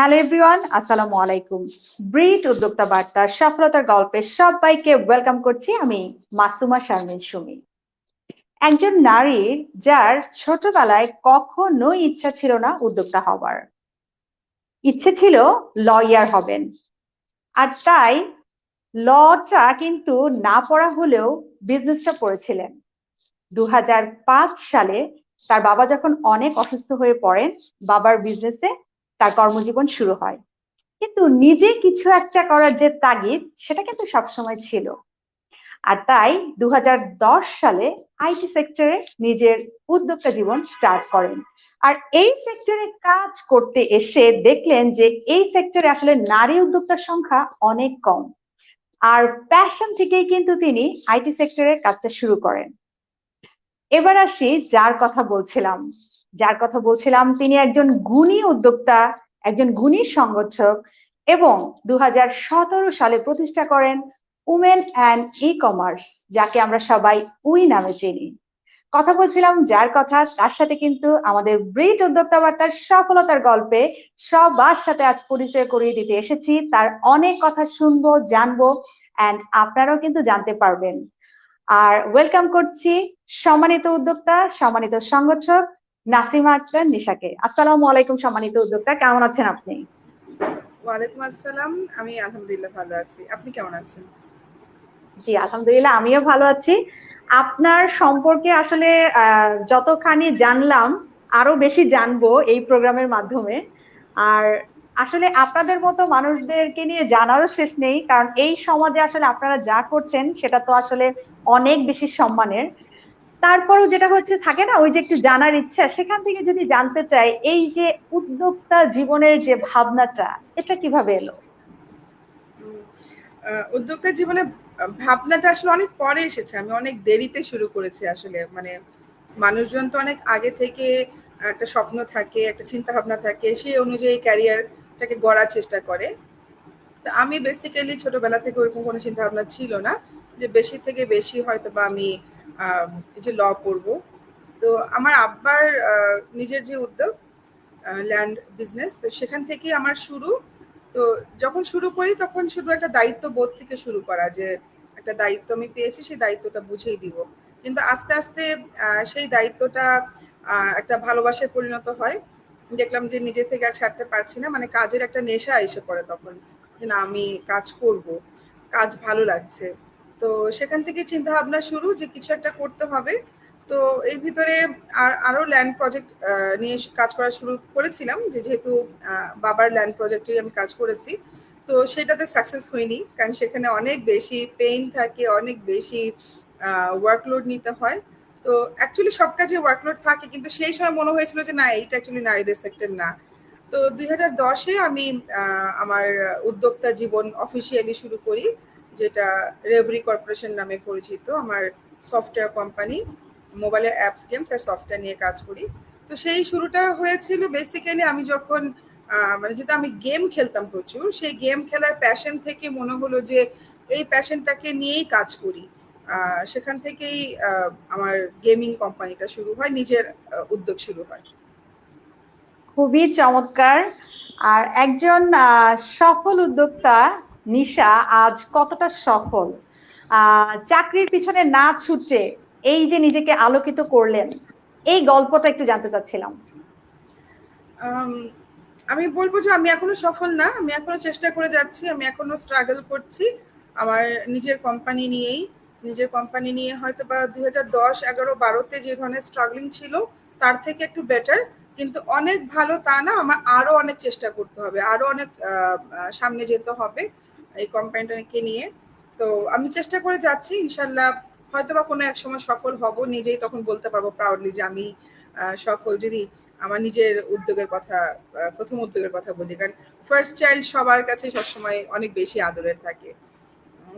Hello everyone, আসসালামু আলাইকুম। ব্রিট উদ্যোক্তা বার্তার সফলতার গল্পে সবাইকে ওয়েলকাম করছি আমি মাসুমা শারমিন সুমি। একজন নারীর যার ছোটবেলায় কখনোই ইচ্ছা ছিল না উদ্যোক্তা হবার, ইচ্ছে ছিল লয়ার হবেন। আর তাই লটা কিন্তু না পড়া হলেও বিজনেসটা পড়েছিলেন। 2005 সালে তার বাবা যখন অনেক অসুস্থ হয়ে পড়েন, বাবার বিজনেসে তার কর্মজীবন শুরু হয়। কিন্তু নিজে কিছু একটা করার যে তাগিদ, সেটা কিন্তু সবসময় ছিল। আর তাই 2010 সালে আইটি সেক্টরে নিজের উদ্যোক্তা জীবন স্টার্ট করেন। আর এই সেক্টরে কাজ করতে এসে দেখলেন যে এই সেক্টরে আসলে নারী উদ্যোক্তার সংখ্যা অনেক কম। আর প্যাশন থেকেই কিন্তু তিনি আইটি সেক্টরে কাজটা শুরু করেন। এবার আসি যার কথা বলছিলাম তিনি একজন গুণী উদ্যোক্তা, একজন গুণী সংগঠক, এবং 2017 সালে প্রতিষ্ঠা করেন উমেন অ্যান্ড ই কমার্স, যাকে আমরা সবাই উই নামে চিনি। কথা বলছিলাম যার কথা, তার সাথে কিন্তু আমাদের ব্রিট উদ্যোক্তা বার্তার সফলতার গল্পে সবার সাথে আজ পরিচয় করিয়ে দিতে এসেছি। তার অনেক কথা শুনবো, জানবো, অ্যান্ড আপনারাও কিন্তু জানতে পারবেন। আর ওয়েলকাম করছি সম্মানিত উদ্যোক্তা, সম্মানিত সংগঠক নাসিমা আক্তার নিশাকে। আসসালামু আলাইকুম সম্মানিত উদ্যোক্তা, কেমন আছেন আপনি? ওয়ালাইকুম আসসালাম। আমি আলহামদুলিল্লাহ ভালো আছি। আপনি কেমন আছেন? জি আলহামদুলিল্লাহ, আমিও ভালো আছি। আপনার সম্পর্কে আসলে যতখানি জানলাম, আরো বেশি জানবো এই প্রোগ্রামের মাধ্যমে। আর আসলে আপনাদের মতো মানুষদেরকে নিয়ে জানারও শেষ নেই, কারণ এই সমাজে আসলে আপনারা যা করছেন সেটা তো আসলে অনেক বেশি সম্মানের। তারপরও যেটা হচ্ছে, থাকে না ওই যে একটু জানার ইচ্ছা, সেখান থেকে যদি জানতে চাই এই যে উদ্যোক্তা জীবনের যে ভাবনাটা, এটা কিভাবে এলো? উম, উদ্যোক্তা জীবনে ভাবনাটা আসলে অনেক পরে এসেছে। আমি অনেক দেরিতে শুরু করেছি আসলে। মানে মানুষজন তো অনেক আগে থেকে একটা স্বপ্ন থাকে, একটা চিন্তা ভাবনা থাকে, সেই অনুযায়ী ক্যারিয়ারটাকে গড়ার চেষ্টা করে। তো আমি বেসিক্যালি ছোটবেলা থেকে ওরকম কোনো চিন্তা ভাবনা ছিল না যে বেশি থেকে বেশি হয়তো বা আমি এই যে ল পড়বো। তো আমার আব্বার নিজের যে উদ্যোগ ল্যান্ড বিজনেস, তো সেখান থেকেই আমার শুরু। তো যখন শুরু করি তখন শুধু একটা দায়িত্ববোধ থেকে শুরু করা, যে একটা দায়িত্ব আমি পেয়েছি, সেই দায়িত্বটা বুঝেই দিব। কিন্তু আস্তে আস্তে সেই দায়িত্বটা একটা ভালোবাসায় পরিণত হয়। দেখলাম যে নিজে থেকে আর ছাড়তে পারছি না, মানে কাজের একটা নেশা এসে পড়ে তখন, যে না আমি কাজ করব, কাজ ভালো লাগছে। তো সেখান থেকে চিন্তা ভাবনা শুরু যে কিছু একটা করতে হবে। তো এর ভিতরে আরো ল্যান্ড প্রজেক্ট নিয়ে কাজ করা শুরু করেছিলাম, যে যেহেতু বাবার ল্যান্ড প্রজেক্টে আমি কাজ করেছি। তো সেটাতে সাকসেস হয়নি, কারণ সেখানে অনেক বেশি পেইন থাকে, অনেক বেশি ওয়ার্কলোড নিতে হয়। তো অ্যাকচুয়ালি সব কাজে ওয়ার্কলোড থাকে, কিন্তু সেই সময় মনে হয়েছিল যে না, এইটা অ্যাকচুয়ালি নারীদের সেক্টর না। তো 2010-এ আমি আমার উদ্যোক্তা জীবন অফিসিয়ালি শুরু করি, যেটা রেভরি কর্পোরেশন নামে পরিচিত। আমার সফটওয়্যার কোম্পানি, মোবাইলের অ্যাপস, গেমস আর সফটওয়্যার নিয়ে কাজ করি। তো সেই শুরুটা হয়েছিল বেসিক্যালি আমি যখন মানে যেটা আমি গেম খেলতাম প্রচুর, সেই গেম খেলার প্যাশন থেকে মনে হলো যে এই প্যাশনটাকে নিয়েই কাজ করি। সেখান থেকেই আমার গেমিং কোম্পানিটা শুরু হয়, নিজের উদ্যোগ শুরু হয়। খুবই চমৎকার। আর একজন সফল উদ্যোক্তা নিশা আজ কতটা সফল, চাকরির পিছনে না ছুটে এই যে নিজেকে আলোকিত করলেন, এই গল্পটা একটু জানতে চাচ্ছিলাম। আম, আমি বলবো যে আমি এখনো সফল না, আমি এখনো চেষ্টা করে যাচ্ছি, আমি এখনো স্ট্রাগল করছি আমার নিজের কোম্পানি নিয়েই। নিজের কোম্পানি নিয়ে হয়তো বা 2010, 11, 12-তে যে ধরনের স্ট্রাগলিং ছিল তার থেকে একটু বেটার, কিন্তু অনেক ভালো তা না। আমার আরো অনেক চেষ্টা করতে হবে, আরো অনেক সামনে যেতে হবে এই কোম্পানিটাকে নিয়ে। তো আমি চেষ্টা করে যাচ্ছি, ইনশাল্লাহ হয়তো বা কোনো এক সময় সফল হব, নিজেই তখন বলতে পারবো প্রাউডলি যে আমি সফল। যদি আমার নিজের উদ্যোগের কথা, প্রথম উদ্যোগের কথা বলি, কারণ ফার্স্ট চাইল্ড সবার কাছে সবসময় অনেক বেশি আদরের থাকে।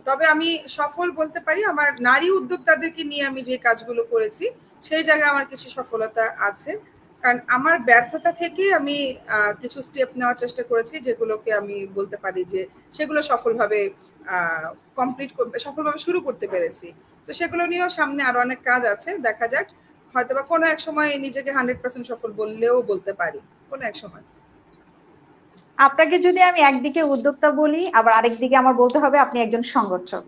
তবে আমি সফল বলতে পারি আমার নারী উদ্যোক্তাদেরকে নিয়ে আমি যে কাজগুলো করেছি, সেই জায়গায় আমার কিছু সফলতা আছে। কারণ আমার ব্যর্থতা থেকে আমি কিছু স্টেপ নেওয়ার চেষ্টা করেছি, যেগুলোকে আমি বলতে পারি যে সেগুলো সফলভাবে কমপ্লিট করতে, সফলভাবে শুরু করতে পেরেছি। তো সেগুলো নিয়েও সামনে আরো অনেক কাজ আছে, দেখা যাক। হয়তোবা কোনো এক সময় নিজেকে 100% সফল বললেও বলতে পারি, কোনো এক সময়। আপনাকে যদি আমি একদিকে উদ্যোক্তা বলি, আবার আরেকদিকে আমার বলতে হবে আপনি একজন সংগঠক।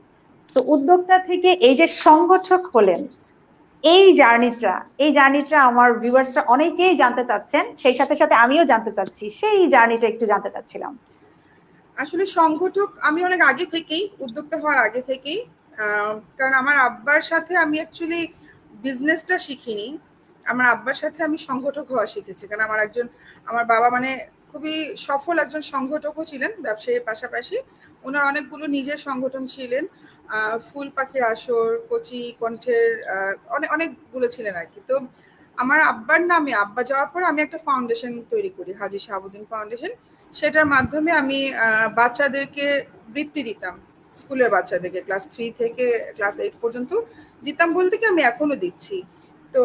তো উদ্যোক্তা থেকে এই যে সংগঠক হলেন, এই জার্নিটা আমার ভিউয়ার্সরা অনেকেই জানতে চাচ্ছেন, সেই সাথে সাথে আমিও জানতে চাচ্ছি, সেই জার্নিটা একটু জানতে চাচ্ছিলাম। আসলে সংগঠক আমি অনেক আগে থেকেই, উদ্যোক্তা হওয়ার আগে থেকেই। কারণ আমার আব্বার সাথে আমি অ্যাকচুয়ালি বিজনেসটা শিখিনি, আমার আব্বার সাথে আমি সংগঠক হওয়া শিখেছি। কারণ আমার বাবা মানে খুবই সফল একজন সংগঠকও ছিলেন ব্যবসায়ীর পাশাপাশি। ওনার অনেকগুলো নিজের সংগঠন ছিলেন, ফুল পাখির আসর, কচি কণ্ঠের, অনেকগুলো ছিলেন আর কি। তো আমার আব্বার নামে, আব্বা যাওয়ার পর আমি একটা ফাউন্ডেশন তৈরি করি, হাজী শাহাবুদ্দিন ফাউন্ডেশন। সেটার মাধ্যমে আমি বাচ্চাদেরকে বৃত্তি দিতাম, স্কুলের বাচ্চাদেরকে ক্লাস 3 থেকে ক্লাস 8 পর্যন্ত দিতাম, বলতে কি আমি এখনো দিচ্ছি। তো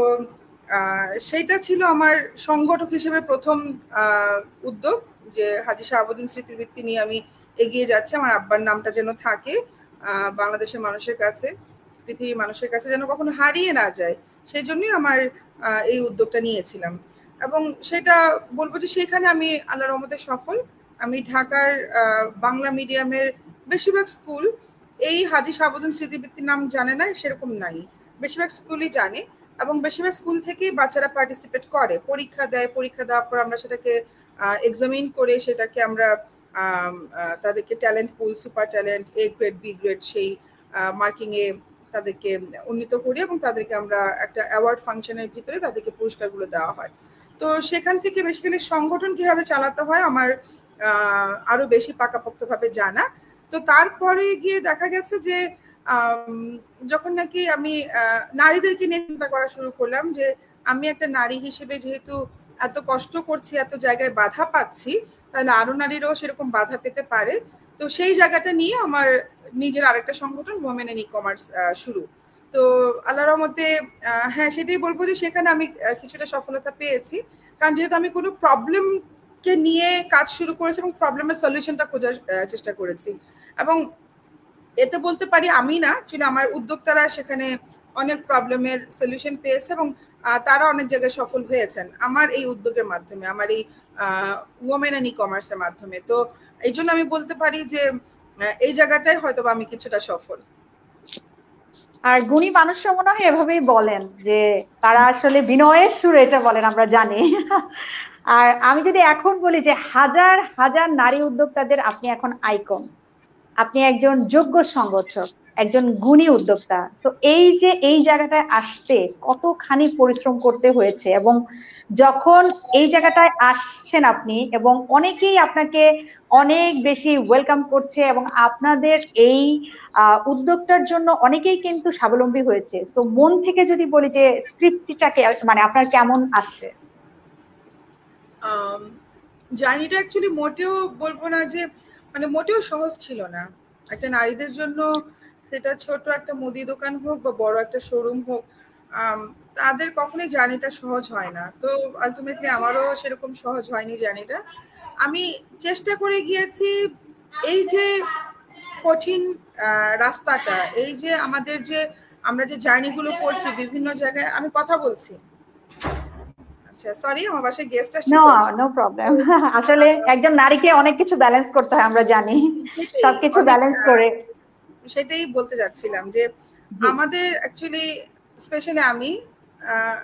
সেইটা ছিল আমার সংগঠক হিসেবে প্রথম উদ্যোগ, যে হাজী শাহাবুদ্দিন স্মৃতিবৃত্তি নিয়ে আমি এগিয়ে যাচ্ছি। আমার আব্বার নামটা যেন থাকে বাংলাদেশের মানুষের কাছে, পৃথিবীর মানুষের কাছে যেন কখনো হারিয়ে না যায়, সেই জন্যই আমার এই উদ্যোগটা নিয়েছিলাম। এবং সেটা বলবো যে সেখানে আমি আল্লাহর রহমতে সফল। আমি ঢাকার বাংলা মিডিয়ামের বেশিরভাগ স্কুল এই হাজী শাহাবুদ্দিন স্মৃতিবৃত্তির নাম জানে না সেরকম নাই, বেশিরভাগ স্কুলই জানে। এবং বেশিরভাগ স্কুল থেকেই বাচ্চারা পার্টিসিপেট করে, পরীক্ষা দেয়, পরীক্ষা দেওয়ার পর আমরা সেটাকে এক্সামিন করে সেটাকে আমরা তাদেরকে talent pool, super talent, A grade, B grade, সেই মার্কিংয়ে তাদেরকে উন্নীত করি এবং তাদেরকে আমরা একটা অ্যাওয়ার্ড ফাংশনের ভিতরে তাদেরকে পুরস্কারগুলো দেওয়া হয়। তো সেখান থেকে বেসিক্যালি সংগঠন কিভাবে চালাতে হয় আমার আরো বেশি পাকাপোক্তভাবে জানা। তো তারপরে গিয়ে দেখা গেছে যে যখন নাকি আমি নারীদেরকে নিয়ে চিন্তা করা শুরু করলাম, যে আমি একটা নারী হিসেবে যেহেতু এত কষ্ট করছি, এত জায়গায় বাধা পাচ্ছি, তাহলে আরো নারীরাও সেরকম বাধা পেতে পারে। তো সেই জায়গাটা নিয়ে আমার নিজের আরেকটা সংগঠন ওমেন ইন ই কমার্স শুরু। তো আল্লাহর রহমতে হ্যাঁ, সেটাই বলবো যে সেখানে আমি কিছুটা সফলতা পেয়েছি। কারণ যেহেতু আমি কোনো প্রবলেমকে নিয়ে কাজ শুরু করেছি এবং প্রবলেমের সলিউশনটা খোঁজার চেষ্টা করেছি। এবং এতে বলতে পারি আমি না, অ্যাকচুয়ালি আমার উদ্যোক্তারা সেখানে অনেক প্রবলেমের সলিউশন পেয়েছে এবং তারা অনেক জায়গায় সফল হয়েছেন আমার এই উদ্যোগের মাধ্যমে, আমার এই ওমেন ইন ই কমার্সের মাধ্যমে। তো এই জন্য আমি বলতে পারি যে এই জায়গাটায় হয়তো আমি কিছুটা সফল। আর গুণী মানুষরা মনে হয় এভাবেই বলেন যে তারা আসলে বিনয়ের সুরে এটা বলেন, আমরা জানি। আর আমি যদি এখন বলি যে হাজার হাজার নারী উদ্যোক্তাদের আপনি এখন আইকন, আপনি একজন যোগ্য সংগঠক, একজন গুণী উদ্যোক্তা। তো এই যে এই জায়গাটায় আসতে কতখানি পরিশ্রম করতে হয়েছে, এবং যখন এই জায়গাটায় আসছেন আপনি, এবং অনেকেই আপনাকে অনেক বেশি ওয়েলকাম করছে, এবং আপনাদের এই উদ্যোগটার জন্য অনেকেই কিন্তু স্বাবলম্বী হয়েছে। তো মন থেকে যদি বলি যে তৃপ্তিটাকে মানে আপনার কেমন আসছে? জার্নিটা অ্যাকচুয়ালি মোটেও বলবো না যে মানে মোটেও সহজ ছিল না। একটা নারীদের জন্য, সেটা ছোট একটা মুদি দোকান হোক বা বড় একটা শোরুম হোক, তাদের কখনোই জার্নিটা সহজ হয় না। তো আলটিমেটলি আমারও সেরকম সহজ হয়নি জার্নিটা। আমি চেষ্টা করে গিয়েছি এই যে কঠিন রাস্তাটা, এই যে আমাদের যে আমরা যে জার্নিগুলো করছি বিভিন্ন জায়গায়। আমি কথা বলছি, আচ্ছা সরি, আমার বাসায় গেস্ট আসছে নো, তো। No problem. আসলে একজন নারীকে অনেক কিছু ব্যালেন্স করতে হয়, আমরা জানি, সেটাই সবকিছু অনেক ব্যালেন্স করে। সেটাই বলতে যাচ্ছিলাম যে জি। আমাদের অ্যাকচুয়ালি স্পেশালি আমি আহ,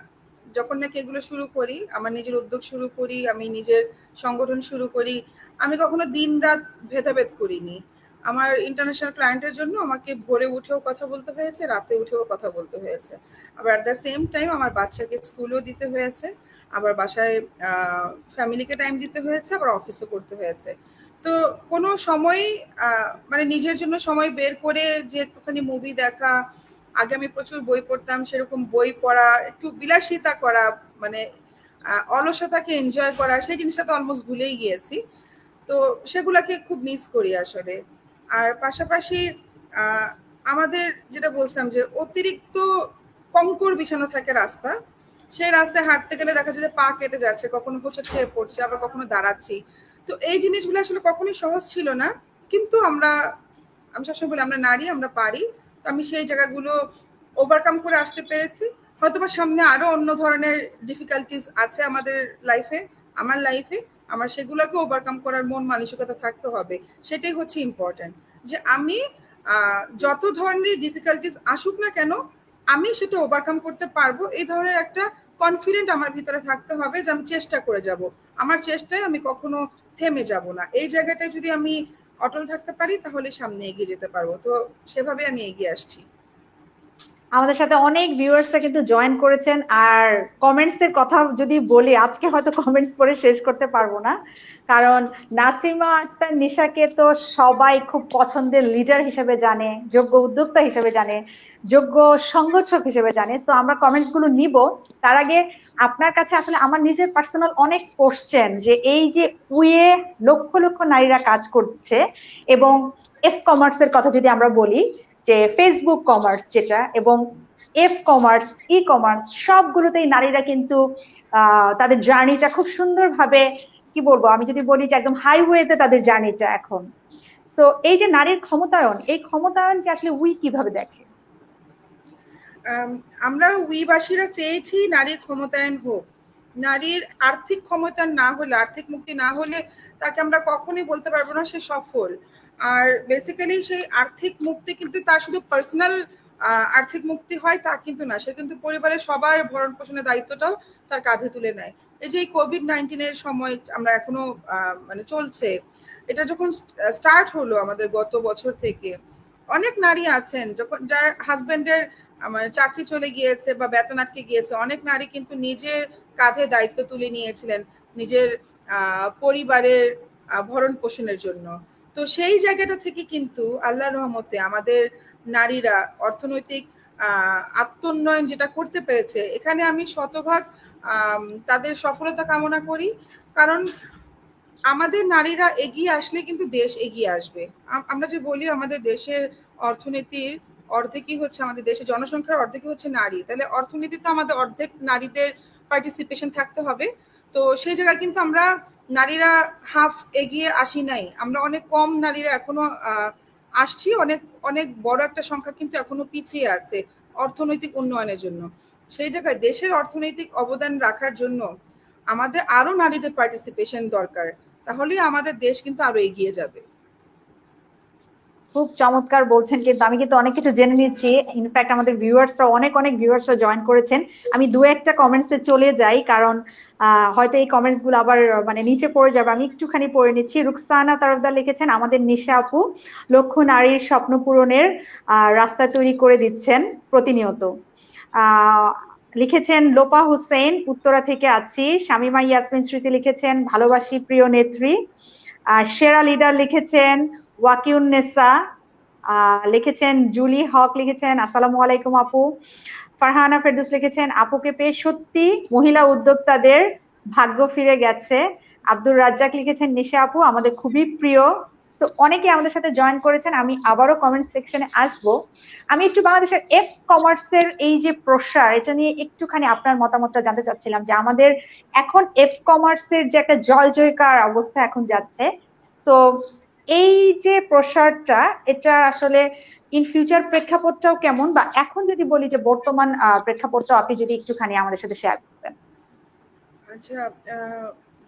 যখন নাকি এগুলো শুরু করি, আমার নিজের উদ্যোগ শুরু করি, আমি নিজের সংগঠন শুরু করি, আমি কখনো দিন রাত ভেদাভেদ করিনি। আমার ইন্টারন্যাশনাল ক্লায়েন্টের জন্য আমাকে ভোরে উঠেও কথা বলতে হয়েছে, রাতে উঠেও কথা বলতে হয়েছে। আবার অ্যাট দ্য সেম টাইম আমার বাচ্চাকে স্কুলও দিতে হয়েছে, আবার বাসায় ফ্যামিলিকে টাইম দিতে হয়েছে, আবার অফিসও করতে হয়েছে। তো কোনো সময় মানে নিজের জন্য সময় বের করে যে একটুখানি মুভি দেখা, আগে আমি প্রচুর বই পড়তাম, সেরকম বই পড়া, একটু বিলাসিতা করা, মানে অলসতাকে এনজয় করা, সেই জিনিসটা তো অলমোস্ট ভুলেই গিয়েছি। তো সেগুলাকে খুব মিস করি আসলে। আর পাশাপাশি আহ, আমাদের যেটা বলছিলাম যে অতিরিক্ত কঙ্কর বিছানো থাকে রাস্তা, সেই রাস্তায় হাঁটতে গেলে দেখা যায় যে পা কেটে যাচ্ছে, কখনো হোঁচট খেয়ে পড়ছে, আবার কখনো দাঁড়াচ্ছি। তো এই জিনিসগুলো আসলে কখনোই সহজ ছিল না। কিন্তু আমি সবসময় বলি আমরা নারী, আমরা পারি। তো আমি সেই জায়গাগুলো ওভারকাম করে আসতে পেরেছি। হয়তোবা সামনে আরো অন্য ধরনের ডিফিকাল্টিস আছে আমাদের লাইফে, আমার লাইফে, আমার সেগুলোকে ওভারকাম করার মন মানসিকতা থাকতে হবে। সেটাই হচ্ছে ইম্পর্টেন্ট, যে আমি যত ধরনের ডিফিকাল্টিস আসুক না কেন আমি সেটা ওভারকাম করতে পারবো, এই ধরনের একটা কনফিডেন্ট আমার ভিতরে থাকতে হবে, যে আমি চেষ্টা করে যাব, আমার চেষ্টায় আমি কখনো থেমে যাব না। এই জায়গাটায় যদি আমি অটল থাকতে পারি তাহলে সামনে এগিয়ে যেতে পারবো। তো সেভাবে আমি এগিয়ে আসছি। আমাদের সাথে অনেক ভিউয়ার্সরা কিন্তু জয়েন করেছেন। আর কমেন্টস এর কথা যদি বলি, আজকে হয়তো কমেন্টস পড়ে শেষ করতে পারবো না, কারণ নাসিমা আক্তার নিশাকে তো সবাই খুব পছন্দের লিডার হিসেবে জানে, যোগ্য উদ্যোক্তা হিসেবে জানে, যোগ্য সংগঠক হিসেবে জানে। তো আমরা কমেন্টস গুলো নিব। তার আগে আপনার কাছে আসলে আমার নিজের পার্সোনাল অনেক কোশ্চেন, যে এই যে উইয়ে লক্ষ লক্ষ নারীরা কাজ করছে, এবং এফ কমার্স এর কথা যদি আমরা বলি, যে ফেসবুক কমার্স যেটা, এবং এফ কমার্স, ই কমার্স, সবগুলোতেই নারীরা কিন্তু তাদের জার্নিটা খুব সুন্দরভাবে, কি বলবো, আমি যদি বলি যে একদম হাইওয়েতে তাদের জার্নিটা এখন। তো এই যে নারীর ক্ষমতায়ন, এই ক্ষমতায়নকে আসলে উই কিভাবে দেখে? আমরা উইবাসীরা চেয়েছি নারীর ক্ষমতায়ন হোক। নারীর আর্থিক ক্ষমতায়ন না হলে, আর্থিক মুক্তি না হলে তাকে আমরা কখনোই বলতে পারবো না সে সফল। আর বেসিক্যালি সেই আর্থিক মুক্তি কিন্তু তার শুধু পার্সোনাল আর্থিক মুক্তি হয় তা কিন্তু না, সে কিন্তু পরিবারের সবার ভরণ পোষণের দায়িত্বটাও তার কাঁধে তুলে নেয়। এই যে এই কোভিড-19 সময় আমরা এখনো মানে চলছে, এটা যখন স্টার্ট হলো আমাদের গত বছর থেকে, অনেক নারী আছেন যখন যার হাজবেন্ডের আমার চাকরি চলে গিয়েছে বা বেতন আটকে গিয়েছে, অনেক নারী কিন্তু নিজের কাঁধে দায়িত্ব তুলে নিয়েছিলেন নিজের পরিবারের ভরণ পোষণের জন্য। তো সেই জায়গাটা থেকে কিন্তু আল্লাহর রহমতে আমাদের নারীরা অর্থনৈতিক আত্মোন্নয়ন যেটা করতে পেরেছে, এখানে আমি শতভাগ তাদের সফলতা কামনা করি। কারণ আমাদের নারীরা এগিয়ে আসলে কিন্তু দেশ এগিয়ে আসবে। আমরা যে বলি আমাদের দেশের অর্থনীতির অর্ধেকই হচ্ছে, আমাদের দেশের জনসংখ্যার অর্ধেকই হচ্ছে নারী, তাহলে অর্থনীতিতে আমাদের অর্ধেক নারীদের পার্টিসিপেশন থাকতে হবে। তো সেই জায়গায় কিন্তু আমরা নারীরা হাফ এগিয়ে আসি নাই, আমরা অনেক কম নারীরা এখনো আসছি, অনেক অনেক বড় একটা সংখ্যা কিন্তু এখনো পিছিয়ে আছে অর্থনৈতিক উন্নয়নের জন্য। সেই জায়গায় দেশের অর্থনৈতিক অবদান রাখার জন্য আমাদের আরো নারীদের পার্টিসিপেশন দরকার, তাহলেই আমাদের দেশ কিন্তু আরো এগিয়ে যাবে। খুব চমৎকার বলছেন, কিন্তু আমি কিন্তু অনেক কিছু জেনে নিচ্ছি। ইনফ্যাক্ট আমাদের ভিউয়ার্সরা অনেক অনেক ভিউয়ার্সরা জয়েন করেছেন। আমি দু একটা কমেন্টসে চলে যাই, কারণ হয়তো এই কমেন্টস গুলো আবার মানে নিচে পড়ে যাবে। আমি একটুখানি পড়ে নিচ্ছি। রুকসানা তারফদার লিখেছেন, আমাদের নিশা আপু লক্ষ নারীর স্বপ্ন পূরণের রাস্তা তৈরি করে দিচ্ছেন প্রতিনিয়ত। আহ লিখেছেন লোপা হোসেন, উত্তরা থেকে আছি। শামিমা ইয়াসমিন স্মৃতি লিখেছেন, ভালোবাসি প্রিয় নেত্রী। সেরা লিডার লিখেছেন ওয়াকিউন্নেসা, লিখেছেন জুলি হক, লিখেছেন আসসালামু আলাইকুম আপু। ফারহানা ফেরদৌস লিখেছেন, আপুকে পেয়ে সত্যি মহিলা উদ্যোক্তাদের ভাগ্য ফিরে গেছে। আব্দুর রাজ্জাক লিখেছেন, নিশা আপু আমাদের খুবই প্রিয়। তো অনেকে আমাদের সাথে জয়েন করেছেন। আমি আবারও কমেন্ট সেকশনে আসব। আমি একটু বাংলাদেশের এফ কমার্সের এই যে প্রসার, এটা নিয়ে একটুখানি আপনার মতামতটা জানতে চাচ্ছিলাম, যে আমাদের এখন এফ কমার্সের যে একটা জয় জয়কার অবস্থা এখন যাচ্ছে, তো এই যে প্রসারটা, এটা আসলে ইন ফিউচার প্রেক্ষাপটটাও কেমন, বা এখন যদি বলি যে বর্তমান প্রেক্ষাপটটাও আপনি যদি একটুখানি আমাদের সাথে শেয়ার করতেন। আচ্ছা,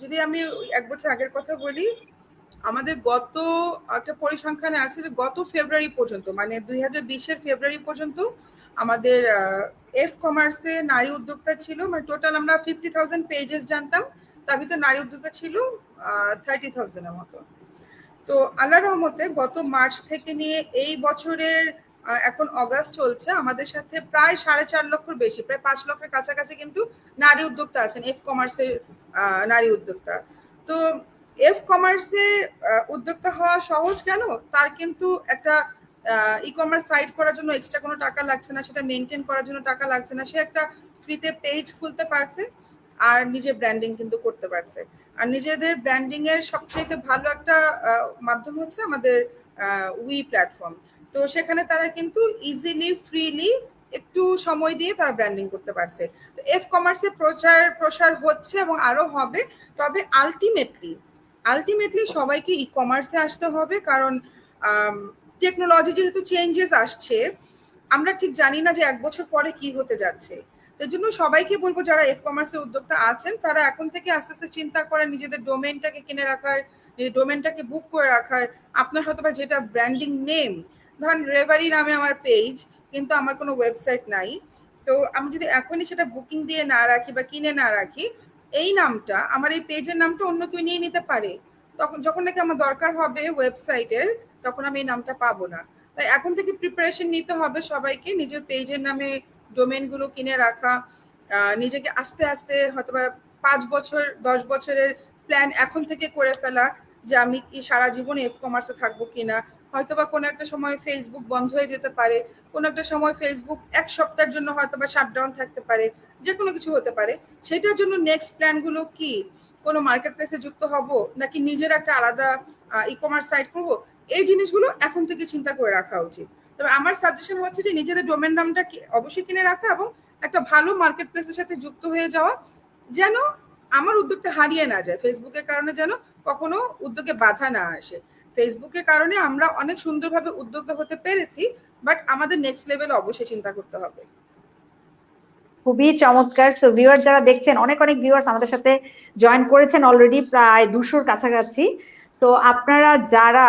যদি আমি এক বছর আগের কথা বলি, আমাদের গত একটা পরিসংখ্যানে আছে যে গত ফেব্রুয়ারি পর্যন্ত, মানে 2020-এর ফেব্রুয়ারি পর্যন্ত আমাদের এফ কমার্সে নারী উদ্যোক্তা ছিল, মানে টোটাল আমরা 50,000 পেজেস জানতাম, তার ভিতরে নারী উদ্যোক্তা ছিল 30,000-এর মতো। তো আল্লাহর রহমতে গত মার্চ থেকে নিয়ে এই বছরের এখন অগাস্ট চলছে, আমাদের সাথে প্রায় 4.5 লক্ষর বেশি, প্রায় 5 লক্ষের কাছাকাছি কিন্তু নারী উদ্যোক্তা আছেন, এফ কমার্সের নারী উদ্যোক্তা। তো এফ কমার্সে উদ্যোক্তা হওয়া সহজ কেন? তার কিন্তু একটা ই কমার্স সাইট করার জন্য এক্সট্রা কোনো টাকা লাগছে না, সেটা মেনটেন করার জন্য টাকা লাগছে না, সে একটা ফ্রিতে পেজ খুলতে পারছে আর নিজে ব্র্যান্ডিং কিন্তু করতে পারছে। আর নিজেদের ব্র্যান্ডিং এর সবচেয়ে ভালো একটা মাধ্যম হচ্ছে আমাদের উই প্ল্যাটফর্ম। তো সেখানে তারা কিন্তু ইজিলি ফ্রিলি একটু সময় দিয়ে তারা ব্র্যান্ডিং করতে পারছে। তো এফ কমার্সে প্রসার হচ্ছে এবং আরো হবে। তবে আলটিমেটলি সবাইকে ই কমার্সে আসতে হবে, কারণ টেকনোলজি যেহেতু চেঞ্জেস আসছে, আমরা ঠিক জানি না যে 1 বছর পরে কি হতে যাচ্ছে। তার জন্য সবাইকে বলবো যারা কমার্সের উদ্যোক্তা আছেন তারা এখন থেকে আস্তে আস্তে চিন্তা করেন নিজেদের ডোমেনটাকে কিনে রাখার, ডোমেনটাকে বুক করে রাখার। আপনার হয়তো বা যেটা ব্র্যান্ডিং নেম, ধরেন রেভারি নামে আমার পেজ, কিন্তু আমার কোনো ওয়েবসাইট নাই, তো আমি যদি এখনই সেটা বুকিং দিয়ে না রাখি বা কিনে না রাখি, এই নামটা, আমার এই পেজের নামটা অন্য কেউ নিয়ে নিতে পারে। তখন যখন নাকি আমার দরকার হবে ওয়েবসাইটের, তখন আমি এই নামটা পাবো না। তাই এখন থেকে প্রিপারেশন নিতে হবে সবাইকে, নিজের পেজের নামে ডোমেনগুলো কিনে রাখা, নিজেকে আস্তে আস্তে হয়তোবা 5 বছর 10 বছরের প্ল্যান এখন থেকে করে ফেলা, যে আমি কি সারা জীবন কমার্সে থাকবো কিনা। হয়তোবা কোনো একটা সময় ফেসবুক বন্ধ হয়ে যেতে পারে, কোনো একটা সময় ফেসবুক 1 সপ্তাহের জন্য হয়তোবা শাটডাউন থাকতে পারে, যে কোনো কিছু হতে পারে। সেটার জন্য নেক্সট প্ল্যানগুলো কি, কোনো মার্কেট প্লেসে যুক্ত হব নাকি নিজের একটা আলাদা কমার্স সাইট করব, এই জিনিসগুলো এখন থেকে চিন্তা করে রাখা উচিত। তবে আমার সাজেশন হচ্ছে যে নিজেদের ডোমেন নামটা অবশ্যই কিনে রাখা এবং একটা ভালো মার্কেট প্লেসের সাথে যুক্ত হয়ে যাওয়া, যেন আমার উদ্যোগটা হারিয়ে না যায়, ফেসবুকের কারণে যেন কখনো উদ্যোগে বাধা না আসে। ফেসবুকের কারণে আমরা অনেক সুন্দরভাবে উদ্যোক্তা হতে পেরেছি, বাট আমাদের নেক্সট লেভেলে অবশ্যই চিন্তা করতে হবে। খুবই চমৎকার। সো ভিউয়ার যারা দেখছেন, অনেক অনেক ভিউয়ার্স আমাদের সাথে জয়েন করেছেন অলরেডি, প্রায় 200-র কাছাকাছি। তো আপনারা যারা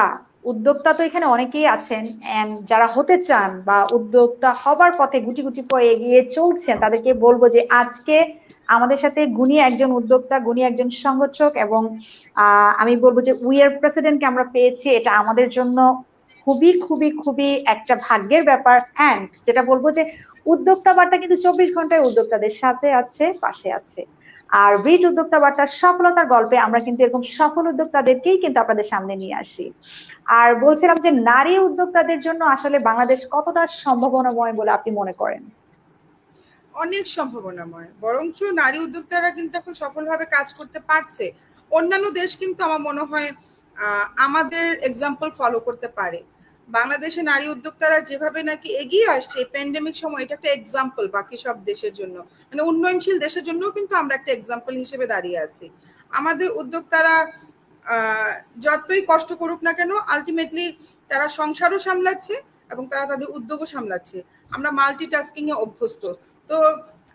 উদ্যোক্তা, তো এখানে অনেকেই আছেন, এন্ড যারা হতে চান বা উদ্যোক্তা হবার পথে গুটি গুটি পয়ে এগিয়ে চলছেন, তাদেরকে বলবো যে আজকে আমাদের সাথে গুণী একজন উদ্যোক্তা, গুণী একজন সংগঠক, এবং আমি বলবো যে উইয়ার প্রেসিডেন্টকে আমরা পেয়েছি, এটা আমাদের জন্য খুবই খুবই খুবই একটা ভাগ্যের ব্যাপার। অ্যান্ড যেটা বলবো যে উদ্যোক্তা বার্তা কিন্তু 24 ঘন্টায় উদ্যোক্তাদের সাথে আছে, পাশে আছে। আর ব্রিট উদ্যোক্তা বার্তার সফলতার গল্পে আমরা কিন্তু এরকম সফল উদ্যোক্তাদেরকেই কিন্তু আপনাদের সামনে নিয়ে আসি। আর বলছিলাম যে নারী উদ্যোক্তাদের জন্য আসলে বাংলাদেশ কতটা সম্ভাবনাময় বলে আপনি মনে করেন? অনেক সম্ভাবনাময়, বরঞ্চ নারী উদ্যোক্তারা কিন্তু এখন সফলভাবে কাজ করতে পারছে। অন্যান্য দেশ কিন্তু আমার মনে হয় আমাদের এক্সাম্পল ফলো করতে পারে। বাংলাদেশে নারী উদ্যোক্তারা যেভাবে নাকি এগিয়ে আসছে প্যান্ডেমিক সময়, এটা একটা এক্সাম্পল বাকি সব দেশের জন্য, মানে উন্নয়নশীল দেশের জন্য কিন্তু আমরা একটা এক্সাম্পল হিসেবে দাঁড়িয়ে আছি। আমাদের উদ্যোক্তারা যতই কষ্ট করুক না কেন, আলটিমেটলি তারা সংসারও সামলাচ্ছে এবং তারা তাদের উদ্যোগও সামলাচ্ছে। আমরা মাল্টিটাস্কিং এ অভ্যস্ত। তো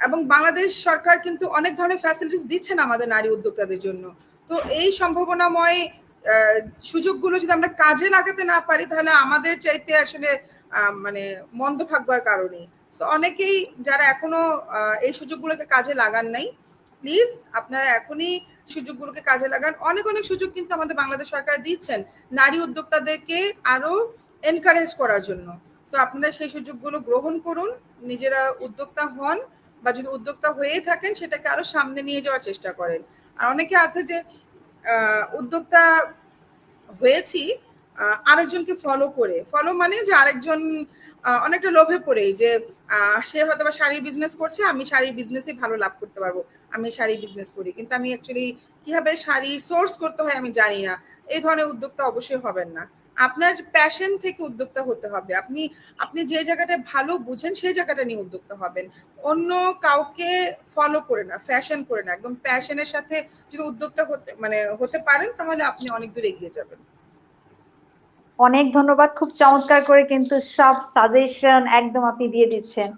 এবং বাংলাদেশ সরকার কিন্তু অনেক ধরনের ফ্যাসিলিটিস দিচ্ছেন আমাদের নারী উদ্যোক্তাদের জন্য। তো এই সম্ভাবনাময় সুযোগগুলো যদি আমরা কাজে লাগাতে না পারি, তাহলে আমাদের চাইতে আসলে মানে মন্দ ভাগ্যার কারণে। সো অনেকেই যারা এখনো এই সুযোগগুলোকে কাজে লাগান নাই, প্লিজ আপনারা এখনই সুযোগগুলোকে কাজে লাগান। অনেক অনেক সুযোগ কিন্তু আমাদের বাংলাদেশ সরকার দিচ্ছেন নারী উদ্যোক্তাদেরকে আরো এনকারেজ করার জন্য। তো আপনারা সেই সুযোগগুলো গ্রহণ করুন, নিজেরা উদ্যোক্তা হন, বা যদি উদ্যোক্তা হয়ে থাকেন সেটাকে আরো সামনে নিয়ে যাওয়ার চেষ্টা করেন। আর অনেকে আছে যে উদ্যোক্তা হয়েছি আরেকজনকে ফলো করে, ফলো মানে যে আরেকজন অনেকটা লোভে পড়ে, যে সে হয়তো বা শাড়ির বিজনেস করছে, আমি শাড়ির বিজনেসে ভালো লাভ করতে পারবো, আমি শাড়ি বিজনেস করি, কিন্তু আমি অ্যাকচুয়ালি কিভাবে শাড়ি সোর্স করতে হয় আমি জানি না। এই ধরনের উদ্যোক্তা অবশ্যই হবেন না। আপনার প্যাশন থেকে উদ্যোক্তা হতে হবে। আপনি আপনি যে জায়গাটা ভালো বুঝেন সেই জায়গাটা নিয়ে উদ্যোক্তা হবেন, অন্য কাউকে ফলো করে না, ফ্যাশন করে না, একদম প্যাশনের সাথে যদি উদ্যোক্তা হতে পারেন, তাহলে আপনি অনেক দূর এগিয়ে যাবেন। অনেক ধন্যবাদ, খুব চমৎকার করে কিন্তু সব সাজেশন একদম আপনি দিয়ে দিচ্ছেন।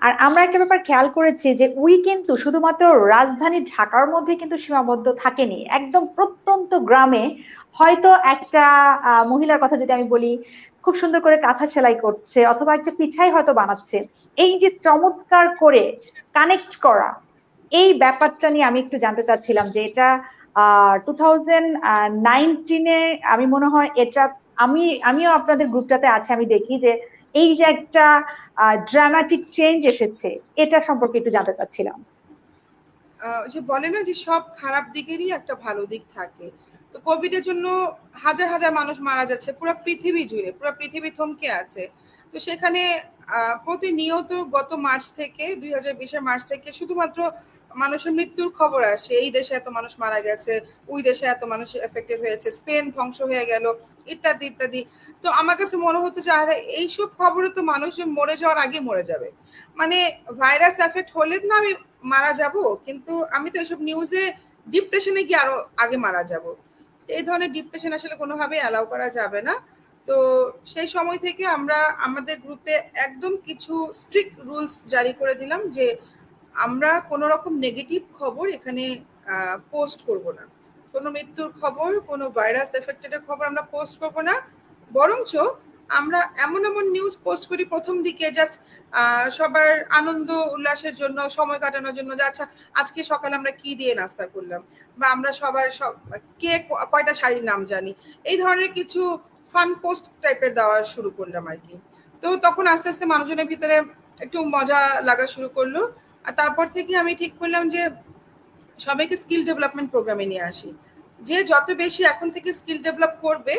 আর আমরা একটা ব্যাপার খেয়াল করেছি যে উই কিন্তু শুধুমাত্র রাজধানী ঢাকার মধ্যে কিন্তু সীমাবদ্ধ থাকেনি, একদম প্রত্যন্ত গ্রামে হয়তো একটা মহিলার কথা যদি আমি বলি, খুব সুন্দর করে কাঁথা সেলাই করছে অথবা একটা পিঠাই হয়তো বানাচ্ছে, এই যে চমৎকার করে কানেক্ট করা, এই ব্যাপারটা নিয়ে আমি একটু জানতে চাচ্ছিলাম যে এটা 2019-এ আমি মনে হয় এটা, আমিও আপনাদের গ্রুপটাতে আছে, আমি দেখি যে এই যে একটা ড্রামাটিক চেঞ্জ এসেছে, এটা সম্পর্কে একটু জানতে চাচ্ছিলাম। যে বলে না যে সব খারাপ দিকেরই একটা ভালো দিক থাকে। তো কোভিডের জন্য হাজার হাজার মানুষ মারা যাচ্ছে পুরো পৃথিবী জুড়ে, পুরো পৃথিবী থমকে আছে। তো সেখানে প্রতিনিয়ত গত মার্চ থেকে 2020-এর মার্চ থেকে শুধুমাত্র মানুষের মৃত্যুর খবর আসে, এই দেশে এত মানুষ মারা গেছে, ওই দেশে এত মানুষ এফেক্টেড হয়েছে, স্পেন ধ্বংস হয়ে গেল, ইত্যাদি ইত্যাদি। তো আমার কাছে মনে হতো যে আরে এইসব খবরে তো মানুষ মরে যাওয়ার আগে মরে যাবে, মানে ভাইরাস এফেক্ট হলে না আমি মারা যাব, কিন্তু আমি তো এসব নিউজে ডিপ্রেশনে গিয়ে আরো আগে মারা যাব। এই ধরনের ডিপ্রেশন আসলে কোনোভাবেই অ্যালাউ করা যাবে না। তো সেই সময় থেকে আমরা আমাদের গ্রুপে একদম কিছু স্ট্রিক্ট রুলস জারি করে দিলাম যে আমরা কোনো রকম নেগেটিভ খবর এখানে পোস্ট করব না, কোনো মৃত্যুর খবর, কোনো ভাইরাস এফেক্টেডের খবর আমরা পোস্ট করব না, বরঞ্চ আমরা এমন এমন নিউজ পোস্ট করি প্রথম দিকে জাস্ট সবার আনন্দ উল্লাসের জন্য, সময় কাটানোর জন্য, যে আচ্ছা আজকে সকালে আমরা কি দিয়ে নাস্তা করলাম, বা আমরা সবার কে কয়টা শাড়ির নাম জানি, এই ধরনের কিছু ফান পোস্ট টাইপের দেওয়া শুরু করলাম আর কি। তো তখন আস্তে আস্তে মানুষজনের ভিতরে একটু মজা লাগা শুরু করলো। আর তারপর থেকে আমি ঠিক করলাম যে সবাইকে স্কিল ডেভেলপমেন্ট প্রোগ্রামে নিয়ে আসি, যে যত বেশি এখন থেকে স্কিল ডেভেলপ করবে,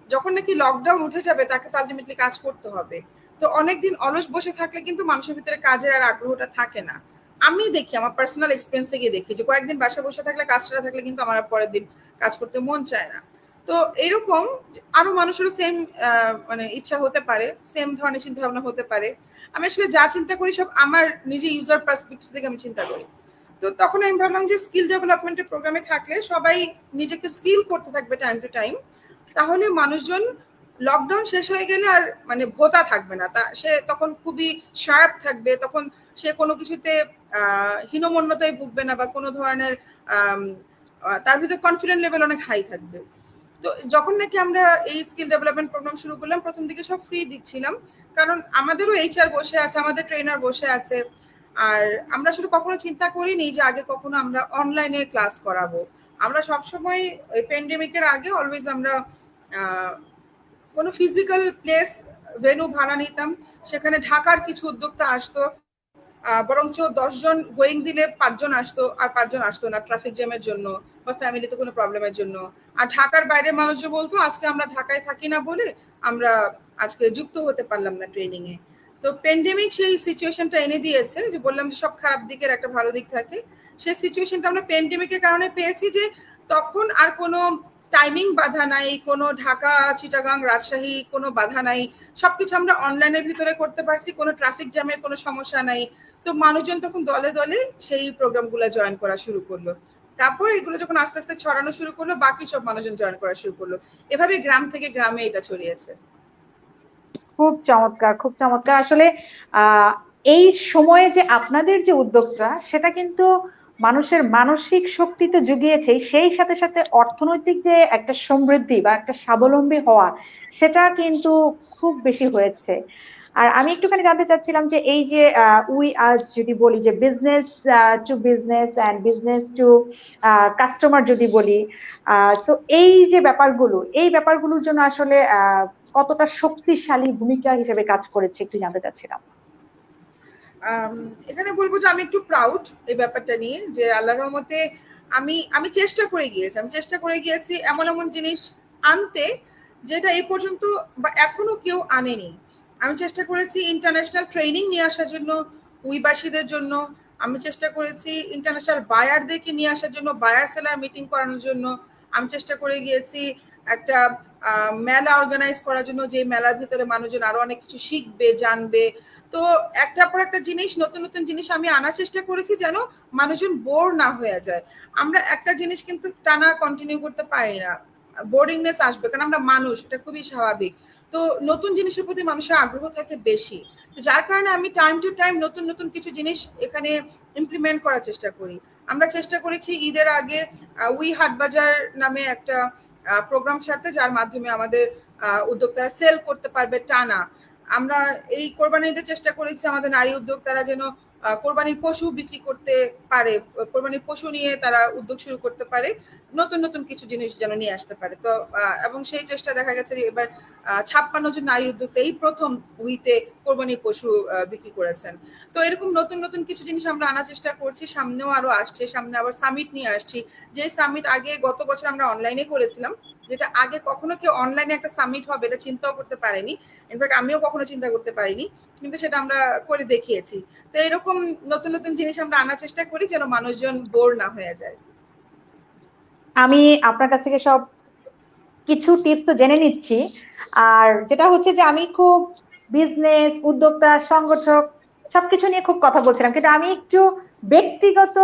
যখন নাকি লকডাউন উঠে যাবে তাকে তো আলটিমেটলি কাজ করতে হবে। তো অনেকদিন অলস বসে থাকলে কিন্তু মানুষের ভিতরে কাজের আর আগ্রহটা থাকে না। আমি দেখি, আমার পার্সোনাল এক্সপিরিয়েন্স থেকে দেখি যে কয়েকদিন বাসা বসে থাকলে, কাজটা থাকলে কিন্তু আমার পরের দিন কাজ করতে মন চায় না। তো এইরকম আরো মানুষেরও সেম মানে ইচ্ছা হতে পারে, সেম ধরনের চিন্তা ভাবনা হতে পারে। আমি আসলে যা চিন্তা করি সব আমার নিজে ইউজার পার্সপেক্টিভ থেকে আমি চিন্তা করি। তো তখন আমি ভাবলাম যে স্কিল ডেভেলপমেন্টের প্রোগ্রামে থাকলে সবাই নিজেকে স্কিল করতে থাকবে টাইম টু টাইম, তাহলে মানুষজন লকডাউন শেষ হয়ে গেলে আর মানে ভোতা থাকবে না, তা সে তখন খুবই শার্প থাকবে, তখন সে কোনো কিছুতে হীনমন্যতায় ভুগবে না, বা কোনো ধরনের তার ভিতরে কনফিডেন্ট লেভেল অনেক হাই থাকবে। তো যখন নাকি আমরা এই স্কিল ডেভেলপমেন্ট প্রোগ্রাম শুরু করলাম, প্রথম দিকে সব ফ্রি দিচ্ছিলাম, কারণ আমাদেরও এইচআর বসে আছে, আমাদের ট্রেনার বসে আছে। আর আমরা আসলে কখনো চিন্তা করিনি যে আগে কখনো আমরা অনলাইনে ক্লাস করাবো। আমরা সবসময় ওই প্যান্ডেমিকের আগে অলওয়েজ আমরা কোনো ফিজিক্যাল প্লেস ভেন্যু ভাড়া নিতাম, সেখানে ঢাকার কিছু উদ্যোক্তা আসতো, বরঞ্চ 10 জন গোয়িং দিলে 5 জন আসতো, আর 5 জন আসতো না ট্রাফিক জ্যামের জন্য বা ফ্যামিলিতে কোনো প্রবলেমের জন্য। আর ঢাকার বাইরের মানুষজন বলতো আজকে আমরা ঢাকায় থাকি না বলে আমরা আজকে যুক্ত হতে পারলাম না ট্রেনিং এ। তো প্যান্ডেমিক সেই সিচুয়েশনটা এনে দিয়েছে, যে বললাম যে সব খারাপ দিকের একটা ভালো দিক থাকে, সেই সিচুয়েশনটা আমরা প্যান্ডেমিকের কারণে পেয়েছি, যে তখন আর কোনো টাইমিং বাধা নাই, কোনো ঢাকা চিটাগাং রাজশাহী কোনো বাধা নাই, সবকিছু আমরা অনলাইনের ভিতরে করতে পারছি, কোনো ট্রাফিক জ্যামের কোনো সমস্যা নাই। তো মানুষজন তখন দলে দলে সেই প্রোগ্রামগুলো জয়েন করা শুরু করলো। তারপর এগুলো যখন আস্তে আস্তে ছড়ানো শুরু করলো, বাকি সব মানুষজন জয়েন করা শুরু করলো, এভাবে গ্রাম থেকে গ্রামে এটা ছড়িয়েছে। খুব চমৎকার, খুব চমৎকার। আসলে আহ এই সময়ে যে আপনাদের যে উদ্যোগটা, সেটা কিন্তু মানুষের মানসিক শক্তি তো জুগিয়েছে, সেই সাথে সাথে অর্থনৈতিক যে একটা সমৃদ্ধি বা একটা স্বাবলম্বী হওয়া, সেটা কিন্তু খুব বেশি হয়েছে। আর আমি একটুখানি জানতে চাচ্ছিলাম যে এই যে উই আজ যদি বলি যে business to business and business to customer যদি বলি, সো এই যে ব্যাপারগুলো, এই ব্যাপারগুলোর জন্য আসলে কতটা শক্তিশালী ভূমিকা হিসেবে কাজ করেছে একটু জানতে চাচ্ছিলাম। এখানে বলবো যে আমি একটু প্রাউড এই ব্যাপারটা নিয়ে, যে আল্লাহর রহমতে আমি আমি চেষ্টা করে গিয়েছি এমন এমন জিনিস আনতে, যেটা এই পর্যন্ত বা এখনো কেউ আনেনি। আমি চেষ্টা করেছি ইন্টারন্যাশনাল ট্রেনিং নিয়ে আসার জন্য উইবাসীদের জন্য। আমি চেষ্টা করেছি ইন্টারন্যাশনাল বায়ারদেরকে নিয়ে আসার জন্য, বায়ার সেলার মিটিং করানোর জন্য। আমি চেষ্টা করে গিয়েছি একটা মেলা অর্গানাইজ করার জন্য, যে মেলার ভিতরে মানুষজন আরো অনেক কিছু শিখবে, জানবে। তো একটার পর একটা জিনিস, নতুন নতুন জিনিস আমি আনার চেষ্টা করেছি, যেন মানুষজন বোর না হয়ে যায়। আমরা একটা জিনিস কিন্তু টানা কন্টিনিউ করতে পারি না, বোরিংনেস আসবে, কারণ আমরা মানুষ, এটা খুবই স্বাভাবিক। তো নতুন জিনিসের প্রতি মানুষের আগ্রহ থাকে বেশি, তো যার কারণে আমি টাইম টু টাইম নতুন নতুন কিছু জিনিস এখানে ইমপ্লিমেন্ট করার চেষ্টা করি। আমরা চেষ্টা করেছি ঈদের আগে উই হাটবাজার নামে একটা প্রোগ্রাম ছাড়তে, যার মাধ্যমে আমাদের উদ্যোক্তারা সেল করতে পারবে টানা। আমরা এই কোরবানি ঈদে চেষ্টা করেছি আমাদের নারী উদ্যোক্তারা যেন কোরবানির পশু বিক্রি করতে পারে, কোরবানির পশু নিয়ে তারা উদ্যোগ শুরু করতে পারে, নতুন নতুন কিছু জিনিস যেন নিয়ে আসতে পারে। তো এবং সেই চেষ্টা দেখা গেছে যে এবার 56 জন নারী উদ্যোক্তা এই প্রথম উইতে কোরবানির পশু বিক্রি করেছেন। তো এরকম নতুন নতুন কিছু জিনিস আমরা আনার চেষ্টা করছি, সামনেও আরো আসছে, সামনে আবার সামিট নিয়ে আসছি। যে সামিট আগে গত বছর আমরা অনলাইনে করেছিলাম, যেটা আগে কখনো কেউ অনলাইনে একটা সামিট হবে এটা চিন্তাও করতে পারেনি, ইনফ্যাক্ট আমিও কখনো চিন্তা করতে পারিনি, কিন্তু সেটা আমরা করে দেখিয়েছি। তো এরকম নতুন নতুন জিনিস আমরা আনার চেষ্টা করি, যেন মানুষজন বোর না হয়ে যায়। আমি আপনার কাছ থেকে সব কিছু টিপস তো জেনে নিচ্ছি। আর যেটা হচ্ছে যে আমি খুব বিজনেস, উদ্যোক্তা, সংগঠক সবকিছু নিয়ে খুব কথা বলছিলাম, কিন্তু আমি একটু ব্যক্তিগত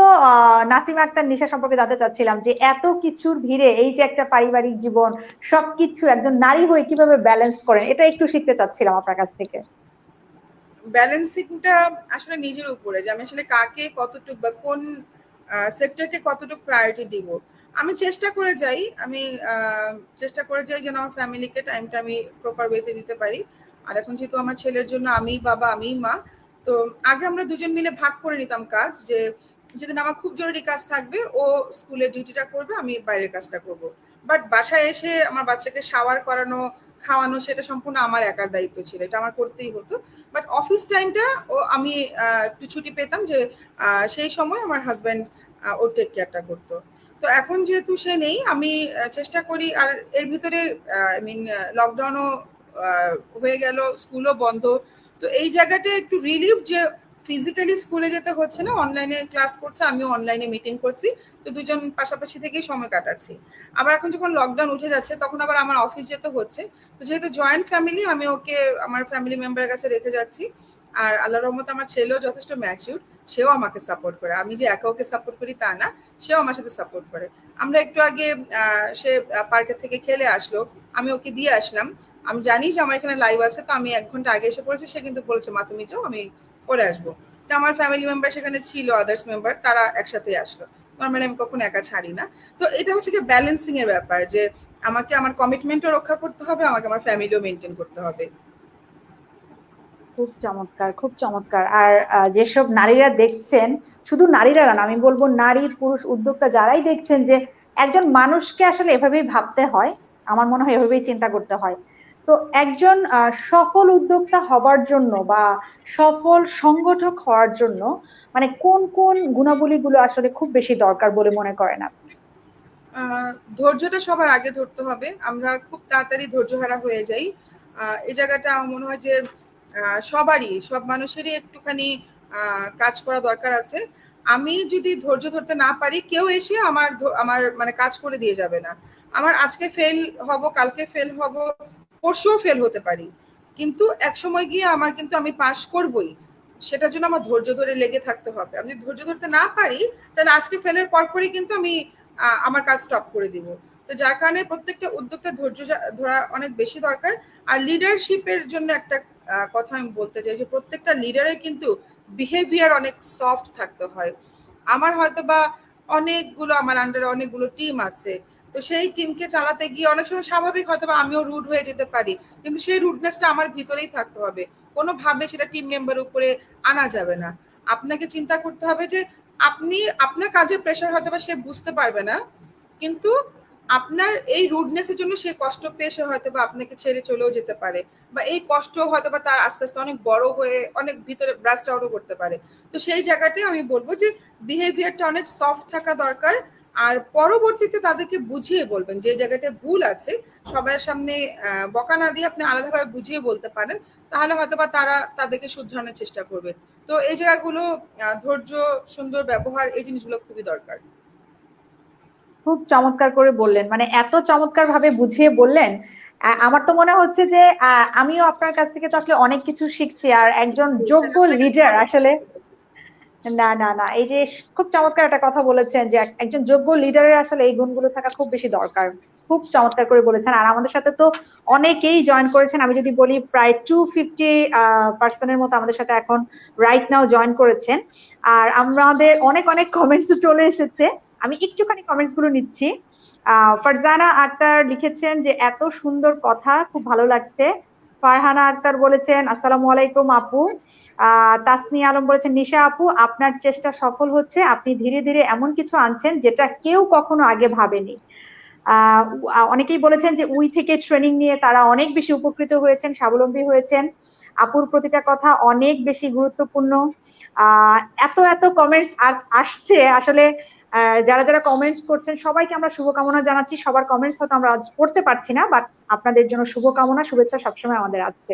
নাসিমা আক্তার নিশা সম্পর্কে জানতে চাচ্ছিলাম যে এত কিছুর ভিড়ে এই যে একটা পারিবারিক জীবন, সবকিছু একজন নারী হয়ে কিভাবে ব্যালেন্স করেন, এটা একটু শিখতে চাচ্ছিলাম আপনার কাছ থেকে। ব্যালেন্সিংটা আসলে নিজের উপরে, যে আমি আসলে কাকে কতটুক বা কোন সেক্টরকে কতটুক প্রায়োরিটি দিব। আমি চেষ্টা করে যাই, চেষ্টা করে যাই যেন আমার ফ্যামিলিকে টাইমটা আমি প্রপার ওয়েতে দিতে পারি। আর এখন যেহেতু আমার ছেলের জন্য আমিই বাবা আমিই মা, তো আগে আমরা দুজন মিলে ভাগ করে নিতাম কাজ, যে যেদিন আমার খুব জরুরি কাজ থাকবে ও স্কুলের ডিউটিটা করবে, আমি বাইরের কাজটা করব। বাট বাসায় এসে আমার বাচ্চাকে শাওয়ার করানো, খাওয়ানো সেটা সম্পূর্ণ আমার একার দায়িত্ব ছিল, এটা আমার করতেই হতো। বাট অফিস টাইমটা ও আমি একটু ছুটি পেতাম, যে সেই সময় আমার হাজব্যান্ড ওর টেক কেয়ারটা করতো। তো এখন যেহেতু সে নেই, আমি চেষ্টা করি। আর এর ভিতরে আই মিন লকডাউনও হয়ে গেল, স্কুলও বন্ধ। তো এই জায়গাটা একটু রিলিফ যে ফিজিক্যালি স্কুলে যেতে হচ্ছে না, অনলাইনে ক্লাস করছে, আমিও অনলাইনে মিটিং করছি। তো দুজন পাশাপাশি থেকেই সময় কাটাচ্ছি। আবার এখন যখন লকডাউন উঠে যাচ্ছে তখন আবার আমার অফিস যেতে হচ্ছে। তো যেহেতু জয়েন্ট ফ্যামিলি, আমি ওকে আমার ফ্যামিলি মেম্বারের কাছে রেখে যাচ্ছি। আর আল্লাহর রহমতে আমার ছেলেও যথেষ্ট ম্যাচিউর, সেও আমাকে সাপোর্ট করে। আমি যে একা ওকে সাপোর্ট করি তা না, সেও আমার সাথে সাপোর্ট করে। আমরা একটু আগে সে পার্কের থেকে খেলে আসলো, আমি ওকে দিয়ে আসলাম। আমি জানি যে আমার এখানে লাইভ আছে, তো আমি 1 ঘন্টা আগে এসে পড়েছি। সে কিন্তু বলেছে মা তুমি যাও, আমি পরে আসবো। তো আমার ফ্যামিলি মেম্বার সেখানে ছিল, আদার্স মেম্বার, তারা একসাথে আসলো। নর্মালি আমি কখনো একা ছাড়ি না। তো এটা হচ্ছে কি ব্যালেন্সিং এর ব্যাপার, যে আমাকে আমার কমিটমেন্টও রক্ষা করতে হবে, আমাকে আমার ফ্যামিলিও মেনটেন করতে হবে। খুব চমৎকার, খুব চমৎকার। আর যেসব নারীরা দেখছেন, শুধু নারীরা না, আমি বলবো নারী পুরুষ উদ্যোক্তা যারাই দেখছেন, যে একজন মানুষকে আসলে এভাবেই ভাবতে হয়, আমার মনে হয় এভাবেই চিন্তা করতে হয়। তো একজন সফল উদ্যোক্তা হবার জন্য বা সফল সংগঠক হওয়ার জন্য মানে কোন কোন গুণাবলীগুলো আসলে খুব বেশি দরকার বলে মনে করেন আপনি? আহ, ধৈর্যটা সবার আগে ধরতে হবে। আমরা খুব তাড়াতাড়ি ধৈর্যহারা হয়ে যাই। এই জায়গাটা আমার মনে হয় যে সবারই, সব মানুষেরই একটুখানি কাজ করা দরকার আছে। আমি যদি ধৈর্য ধরতে না পারি, কেউ এসে আমার মানে কাজ করে দিয়ে যাবে না। আমার আজকে ফেল হব, কালকে ফেল হব, পরশুও ফেল হতে পারি, কিন্তু এক সময় গিয়ে আমার কিন্তু আমি পাশ করবই। সেটার জন্য আমার ধৈর্য ধরে লেগে থাকতে হবে। আমি যদি ধৈর্য ধরতে না পারি, তাহলে আজকে ফেলের পরপরই কিন্তু আমি আমার কাজ স্টপ করে দিব। তো যার কারণে প্রত্যেকটা উদ্যোক্তা ধৈর্য ধরা অনেক বেশি দরকার। আর লিডারশিপের জন্য একটা কথা আমি বলতে চাই, যে প্রত্যেকটা লিডারের কিন্তু বিহেভিয়ার অনেক সফট থাকতে হয়। আমার হয়তো বা অনেকগুলো, আমার আন্ডারে অনেকগুলো টিম আছে, তো সেই টিমকে চালাতে গিয়ে অনেক সময় স্বাভাবিক হয়তো বা আমিও রুড হয়ে যেতে পারি, কিন্তু সেই রুডনেসটা আমার ভিতরেই থাকতে হবে। কোনোভাবে সেটা টিম মেম্বার উপরে আনা যাবে না। আপনাকে চিন্তা করতে হবে যে আপনি, আপনার কাজের প্রেশার হয়তো বা সে বুঝতে পারবে না, কিন্তু আপনার এই রুডনেসের জন্য সে কষ্ট পেয়ে সে হয়তো বা আপনাকে ছেড়ে চলেও যেতে পারে, বা এই কষ্ট হয়তো বা তার আস্তে আস্তে অনেক বড় হয়ে অনেক ভিতরে ব্রাস্ট আউটও করতে পারে। তো সেই জায়গাটায় আমি বলবো যে বিহেভিয়ারটা অনেক সফট থাকা দরকার। আর পরবর্তীতে তাদেরকে বুঝিয়ে বলবেন, যে জায়গাটায় ভুল আছে সবার সামনে বকা না দিয়ে আপনি আলাদাভাবে বুঝিয়ে বলতে পারেন, তাহলে হয়তোবা তারা তাদেরকে শুধরানোর চেষ্টা করবে। তো এই জায়গাগুলো ধৈর্য, সুন্দর ব্যবহার, এই জিনিসগুলো খুবই দরকার। খুব চমৎকার করে বললেন, মানে এত চমৎকার ভাবে বুঝিয়ে বললেন। আমার তো মনে হচ্ছে যে আমিও আপনার কাছ থেকে তো আসলে অনেক কিছু শিখছি। আর একজন যোগ্য আপনার কাছে লিডার অনেক কিছু। আসলে, না না না, এই যে খুব চমৎকার একটা কথা বলেছেন যে একজন যোগ্য লিডারের আসলে এই গুণগুলো থাকা খুব বেশি দরকার। খুব চমৎকার করে বলেছেন। আর আমাদের সাথে তো অনেকেই জয়েন করেছেন, আমি যদি বলি প্রায় 250 পার্সনের মতো আমাদের সাথে এখন রাইট নাও জয়েন করেছেন। আর আমাদের অনেক অনেক কমেন্টস চলে এসেছে, আমি একটুখানি কমেন্টস গুলো নিচ্ছি। ফারজানা আক্তার লিখেছেন যে এত সুন্দর কথা, খুব ভালো লাগছে। ফারহানা আক্তার বলেছেন আসসালামু আলাইকুম আপু। তাসনিয়া আলম বলেছেন নিশা আপু আপনার চেষ্টা সফল হচ্ছে, আপনি ধীরে ধীরে এমন কিছু আনছেন যেটা কেউ কখনো আগে ভাবেনি। আহ অনেকেই বলেছেন যে উই থেকে ট্রেনিং নিয়ে তারা অনেক বেশি উপকৃত হয়েছেন, স্বাবলম্বী হয়েছেন। আপুর প্রতিটা কথা অনেক বেশি গুরুত্বপূর্ণ। আহ এত এত কমেন্টস আসছে আসলে। যারা যারা কমেন্টস করছেন সবাইকে আমরা শুভকামনা জানাচ্ছি। সবার কমেন্টস হয়তো আমরা আজ পড়তে পারছি না, বাট আপনাদের জন্য শুভকামনা, শুভেচ্ছা সবসময় আমাদের আছে।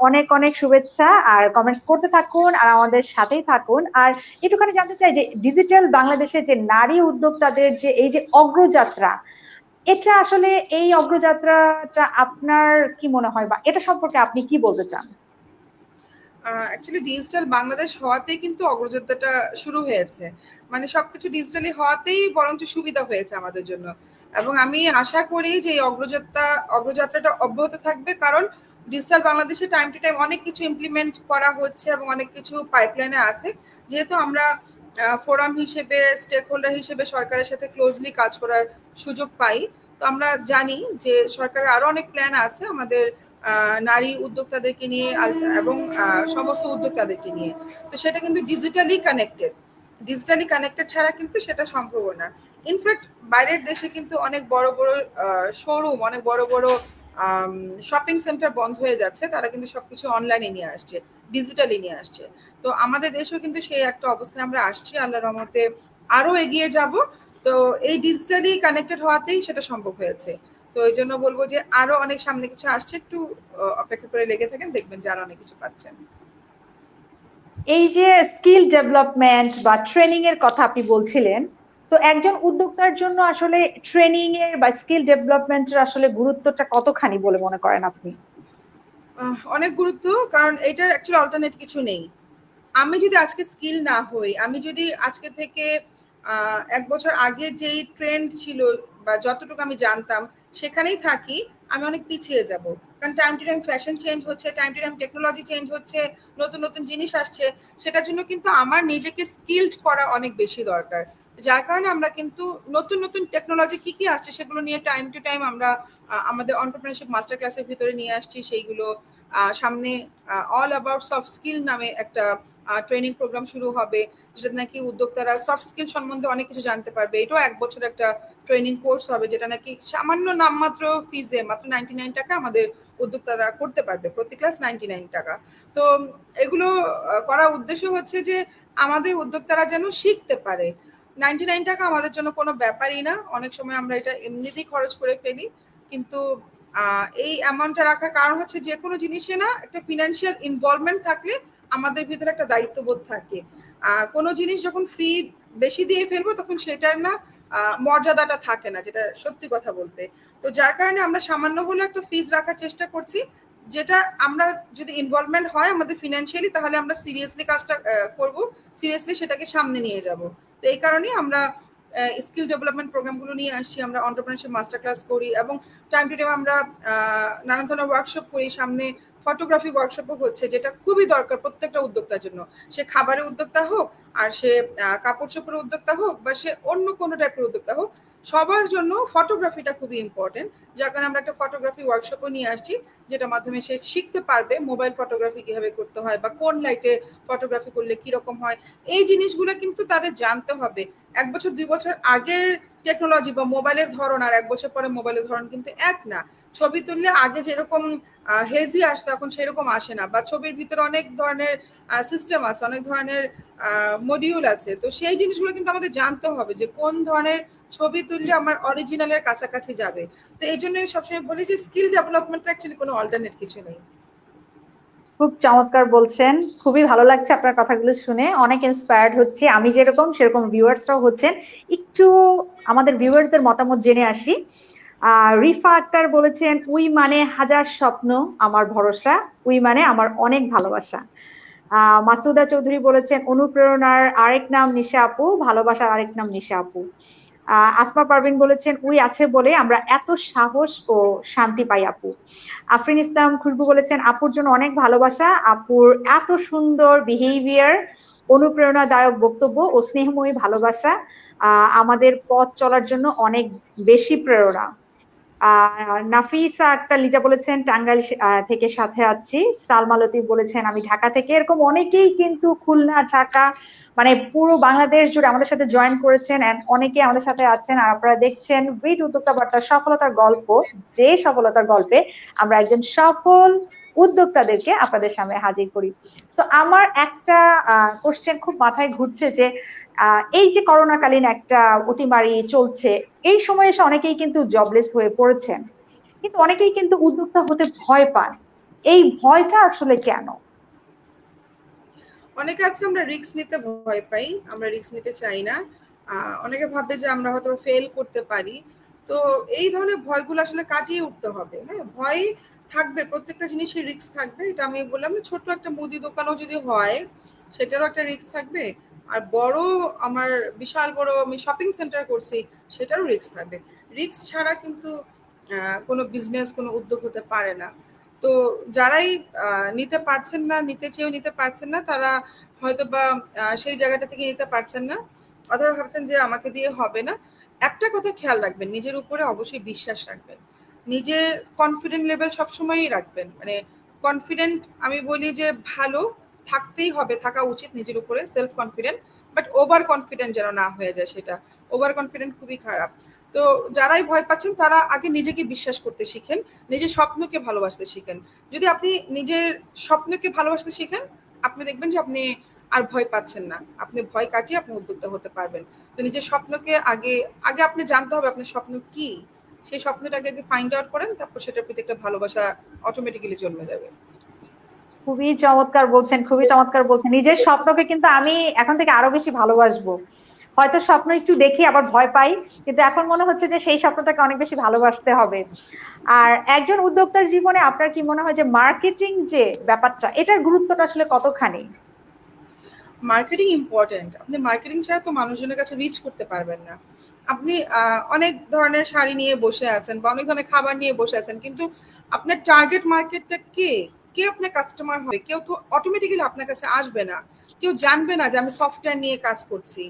অনেক অনেক শুভেচ্ছা। আর কমেন্টস করতে থাকুন আর আমাদের সাথেই থাকুন। আর একটুখানি জানতে চাই যে ডিজিটাল বাংলাদেশে যে নারী উদ্যোক্তাদের যে এই যে অগ্রযাত্রা, এটা আসলে এই অগ্রযাত্রাটা আপনার কি মনে হয় বা এটা সম্পর্কে আপনি কি বলতে চান? অ্যাকচুয়ালি ডিজিটাল বাংলাদেশ হওয়াতেই কিন্তু অগ্রযাত্রাটা শুরু হয়েছে। মানে সবকিছু ডিজিটালি হওয়াতেই বরঞ্চ সুবিধা হয়েছে আমাদের জন্য। এবং আমি আশা করি যে এই অগ্রযাত্রাটা অব্যাহত থাকবে, কারণ ডিজিটাল বাংলাদেশে টাইম টু টাইম অনেক কিছু ইমপ্লিমেন্ট করা হচ্ছে এবং অনেক কিছু পাইপলাইনে আছে। যেহেতু আমরা ফোরাম হিসেবে, স্টেক হোল্ডার হিসেবে সরকারের সাথে ক্লোজলি কাজ করার সুযোগ পাই, তো আমরা জানি যে সরকারের আরো অনেক প্ল্যান আছে আমাদের নারী উদ্যোক্তাদেরকে নিয়ে এবং সমস্ত উদ্যোক্তাদেরকে নিয়ে। তো সেটা কিন্তু ডিজিটালি কানেক্টেড ছাড়া কিন্তু সেটা সম্ভব না। ইনফ্যাক্ট বাইরের দেশে কিন্তু অনেক বড় বড় শোরুম, অনেক বড় বড় শপিং সেন্টার বন্ধ হয়ে যাচ্ছে, তারা কিন্তু সবকিছু অনলাইনে নিয়ে আসছে, ডিজিটালি নিয়ে আসছে। তো আমাদের দেশেও কিন্তু সেই একটা অবস্থায় আমরা আসছি, আল্লাহর রহমতে আরো এগিয়ে যাব। তো এই ডিজিটালি কানেক্টেড হওয়াতেই সেটা সম্ভব হয়েছে। তো এই জন্য বলবো যে আরো অনেক সামনে কিছু আসছে, একটু অপেক্ষা করে লেগে থাকেন, দেখবেন যে আরো অনেক কিছু পাচ্ছেন। এই যে স্কিল ডেভেলপমেন্ট বা ট্রেনিং এর কথা আপনি বলছিলেন, তো একজন উদ্যোক্তার জন্য আসলে ট্রেনিং এর বা স্কিল ডেভেলপমেন্টের আসলে গুরুত্বটা কতখানি বলে মনে করেন আপনি? অনেক গুরুত্ব, কারণ এটার অ্যাকচুয়ালি অল্টারনেট কিছু নেই। আমি যদি আজকে স্কিল না হই, আমি যদি আজকে থেকে ১ বছর আগে যেই ট্রেন্ড ছিল বা যতটুকু আমি জানতাম সেখানেই থাকি, আমি অনেক পিছিয়ে যাব। কারণ time to time fashion change হচ্ছে, time to time technology change হচ্ছে, নতুন নতুন জিনিস আসছে। সেটার জন্য কিন্তু আমার নিজেকে স্কিলড করা অনেক বেশি দরকার। যার কারণে আমরা কিন্তু নতুন নতুন টেকনোলজি কি কি আসছে সেগুলো নিয়ে টাইম টু টাইম আমরা আমাদের এন্টারপ্রেনারশিপ মাস্টার ক্লাসের ভিতরে নিয়ে আসছি সেইগুলো। সামনে অল অ্যাবাউট সফট স্কিল নামে একটা ট্রেনিং প্রোগ্রাম শুরু হবে, যেটা নাকি উদ্যোক্তারা সফট স্কিল সম্বন্ধে অনেক কিছু জানতে পারবে। এটাও ১ বছর একটা ট্রেনিং কোর্স হবে, যেটা নাকি সামান্য নামমাত্র ফিজে মাত্র 99 টাকা আমাদের উদ্যোক্তারা করতে পারবে, প্রতি ক্লাস 99 টাকা। তো এগুলো করার উদ্দেশ্য হচ্ছে যে আমাদের উদ্যোক্তারা যেন শিখতে পারে। 99 টাকা আমাদের জন্য কোনো ব্যাপারই না, অনেক সময় আমরা এটা এমনিতেই খরচ করে ফেলি। কিন্তু এই অ্যামাউন্টটা রাখার কারণ হচ্ছে যে কোনো জিনিসে না একটা ফিনান্সিয়াল ইনভলভমেন্ট থাকলে আমাদের ভিতরে একটা দায়িত্ববোধ থাকে। কোনো জিনিস যখন ফ্রি বেশি দিয়ে ফেলবো তখন সেটার না মর্যাদাটা থাকে না, যেটা সত্যি কথা বলতে। তো যার কারণে আমরা সামান্য হলে একটা ফিজ রাখার চেষ্টা করছি, যেটা আমরা যদি ইনভলভমেন্ট হয় আমাদের ফিনান্সিয়ালি, তাহলে আমরা সিরিয়াসলি কাজটা করব, সিরিয়াসলি সেটাকে সামনে নিয়ে যাব। তো এই কারণেই আমরা স্কিল ডেভেলপমেন্ট প্রোগ্রামগুলো নিয়ে আসছি, আমরা এন্টারপ্রেনারশিপ মাস্টার ক্লাস করি এবং টাইম টু টাইম আমরা নানান ধরনের ওয়ার্কশপ করি। সামনে ফটোগ্রাফি ওয়ার্কশপও হচ্ছে, যেটা খুবই দরকার প্রত্যেকটা উদ্যোক্তার জন্য। সে খাবারের উদ্যোক্তা হোক, আর সে কাপড় চোপড়ের উদ্যোক্তা হোক, বা সে অন্য কোনো টাইপের উদ্যোক্তা হোক, সবার জন্য ফটোগ্রাফিটা খুবই ইম্পর্টেন্ট। যার কারণে আমরা একটা ফটোগ্রাফি ওয়ার্কশপও নিয়ে আসছি, যেটার মাধ্যমে সে শিখতে পারবে মোবাইল ফটোগ্রাফি কিভাবে করতে হয় বা কোন লাইটে ফটোগ্রাফি করলে কিরকম হয়। এই জিনিসগুলো কিন্তু তাদের জানতে হবে। ১ বছর ২ বছর আগের টেকনোলজি বা মোবাইলের ধরন আর ১ বছর পরে মোবাইলের ধরন কিন্তু এক না। ছবি তুললে আগে যেরকম হেজি আসতো এখন সেরকম আসে না, বা ছবির ভিতরে অনেক ধরনের সিস্টেম আছে, অনেক ধরনের মডিউল আছে। তো সেই জিনিসগুলো কিন্তু আমাদের জানতে হবে যে কোন ধরনের ছবি তুললে আমার অরিজিনালের কাছাকাছি যাবে। তো এই জন্যই সবসময় বলি যে স্কিল ডেভেলপমেন্টটা অ্যাকচুয়ালি কোনো অল্টারনেট কিছু নেই। খুব চমৎকার বলছেন, খুবই ভালো লাগছে আপনার কথাগুলো শুনে, অনেক ইন্সপায়ার্ড হচ্ছে। আমি যেরকম সেরকম ভিউয়ার্সরাও হচ্ছেন। একটু আমাদের ভিউয়ার্সদের মতামত জেনে আসি। রিফা আক্তার বলেছেন, উই মানে হাজার স্বপ্ন আমার ভরসা, উই মানে আমার অনেক ভালোবাসা। মাসুদা চৌধুরী বলেছেন, অনুপ্রেরণার আরেক নাম নিশা আপু, ভালোবাসার আরেক নাম নিশা আপু। আসমা পারভিন বলেছেন, উই আছে বলে আমরা এত সাহস ও শান্তি পাই আপু। আফরিন ইসলাম খুশবু বলেছেন, আপুর জন্য অনেক ভালোবাসা, আপুর এত সুন্দর বিহেভিয়ার, অনুপ্রেরণাদায়ক বক্তব্য ও স্নেহময়ী ভালোবাসা আমাদের পথ চলার জন্য অনেক বেশি প্রেরণা। নাফিসা আক্তার লিজা বলেছেন, টাঙ্গাইল থেকে সাথে আছি। সালমা লতিফ বলেছেন, আমি ঢাকা থেকে। এরকম অনেকেই কিন্তু খুলনা, ঢাকা, মানে পুরো বাংলাদেশ জুড়ে আমাদের সাথে জয়েন করেছেন, এন্ড অনেকে আমাদের সাথে আছেন। আর আপনারা দেখছেন ব্রিট উদ্যোক্তা বার্তার সফলতার গল্প, যে সফলতার গল্পে আমরা একজন সফল উদ্যোক্তাদেরকে আপনাদের সামনে হাজির করি। তো আমার একটা কোশ্চেন খুব মাথায় ঘুরছে যে এই যে করোনাকালীন একটা অতিমারি চলছে, এই সময়ে এসে অনেকেই কিন্তু জবলেস হয়ে পড়েছেন, কিন্তু অনেকেই কিন্তু উদ্যোক্তা হতে ভয় পান। এই ভয়টা আসলে কেন? অনেকে আছে আমরা রিস্ক নিতে ভয় পাই, আমরা রিস্ক নিতে চাই না। অনেকে ভাবে যে আমরা হয়তো ফেল করতে পারি। তো এই ধরনের ভয়গুলো আসলে কাটিয়ে উঠতে হবে। হ্যাঁ, ভয় থাকবে, প্রত্যেকটা জিনিসের রিস্ক থাকবে। এটা আমি বললাম না, ছোট্ট একটা মুদি দোকানও যদি হয় সেটারও একটা রিস্ক থাকবে। আর বড় আমার বিশাল বড় আমি শপিং সেন্টার করছি, সেটারও রিস্ক থাকবে। রিস্ক ছাড়া কিন্তু কোনো বিজনেস, কোনো উদ্যোগ হতে পারে না। তো যারাই নিতে পারছেন না, নিতে চেয়েও নিতে পারছেন না, তারা হয়তো বা সেই জায়গাটা থেকে নিতে পারছেন না, অথবা ভাবছেন যে আমাকে দিয়ে হবে না। একটা কথা খেয়াল রাখবেন, নিজের উপরে অবশ্যই বিশ্বাস রাখবেন, নিজের কনফিডেন্ট লেভেল সবসময়ই রাখবেন। মানে কনফিডেন্ট আমি বলি যে ভালো থাকতেই হবে, থাকা উচিত নিজের উপরে, self confident, but over confident যেন না হয়ে যায়। সেটা ওভার কনফিডেন্ট খুবই খারাপ। তো যারাই ভয় পাচ্ছেন তারা আগে নিজেকে বিশ্বাস করতে শিখেন, নিজের স্বপ্নকে ভালোবাসতে শিখেন। যদি আপনি নিজের স্বপ্নকে ভালোবাসতে শিখেন, আপনি দেখবেন যে আপনি আর ভয় পাচ্ছেন না, আপনি ভয় কাটিয়ে আপনি উদ্যোক্তা হতে পারবেন। তো নিজের স্বপ্নকে আগে আগে আপনি জানতে হবে আপনার স্বপ্ন কি, সেই স্বপ্নটাকে আগে ফাইন্ড আউট করেন, তারপর সেটার প্রতি একটা ভালোবাসা অটোমেটিক্যালি জন্মে যাবে। খুবই চমৎকার বলছেন, খুবই চমৎকার বলছেন। নিজের স্বপ্নকে কিন্তু আমি এখন থেকে আরো বেশি ভালোবাসবো। হয়তো স্বপ্ন একটু দেখি আবার ভয় পাই, কিন্তু এখন মনে হচ্ছে যে সেই স্বপ্নটাকে অনেক বেশি ভালোবাসতে হবে। আর একজন উদ্যোক্তার জীবনে আপনার কি মনে হয় যে মার্কেটিং যে ব্যাপারটা, এটার গুরুত্বটা আসলে কতখানি? Marketing important. আপনি মার্কেটিং ছাড়া তো মানুষজনের কাছে রিচ করতে পারবেন না। আপনি অনেক ধরনের শাড়ি নিয়ে বসে আছেন বা অনেক ধরনের খাবার নিয়ে বসে আছেন, কিন্তু আপনার টার্গেট মার্কেটটা কে? কে আপনার কাস্টমার হবে? কেউ তো অটোমেটিক্যালি আপনার কাছে আসবে না। কেউ জানবে না যে আমি সফটওয়্যার নিয়ে কাজ করছি।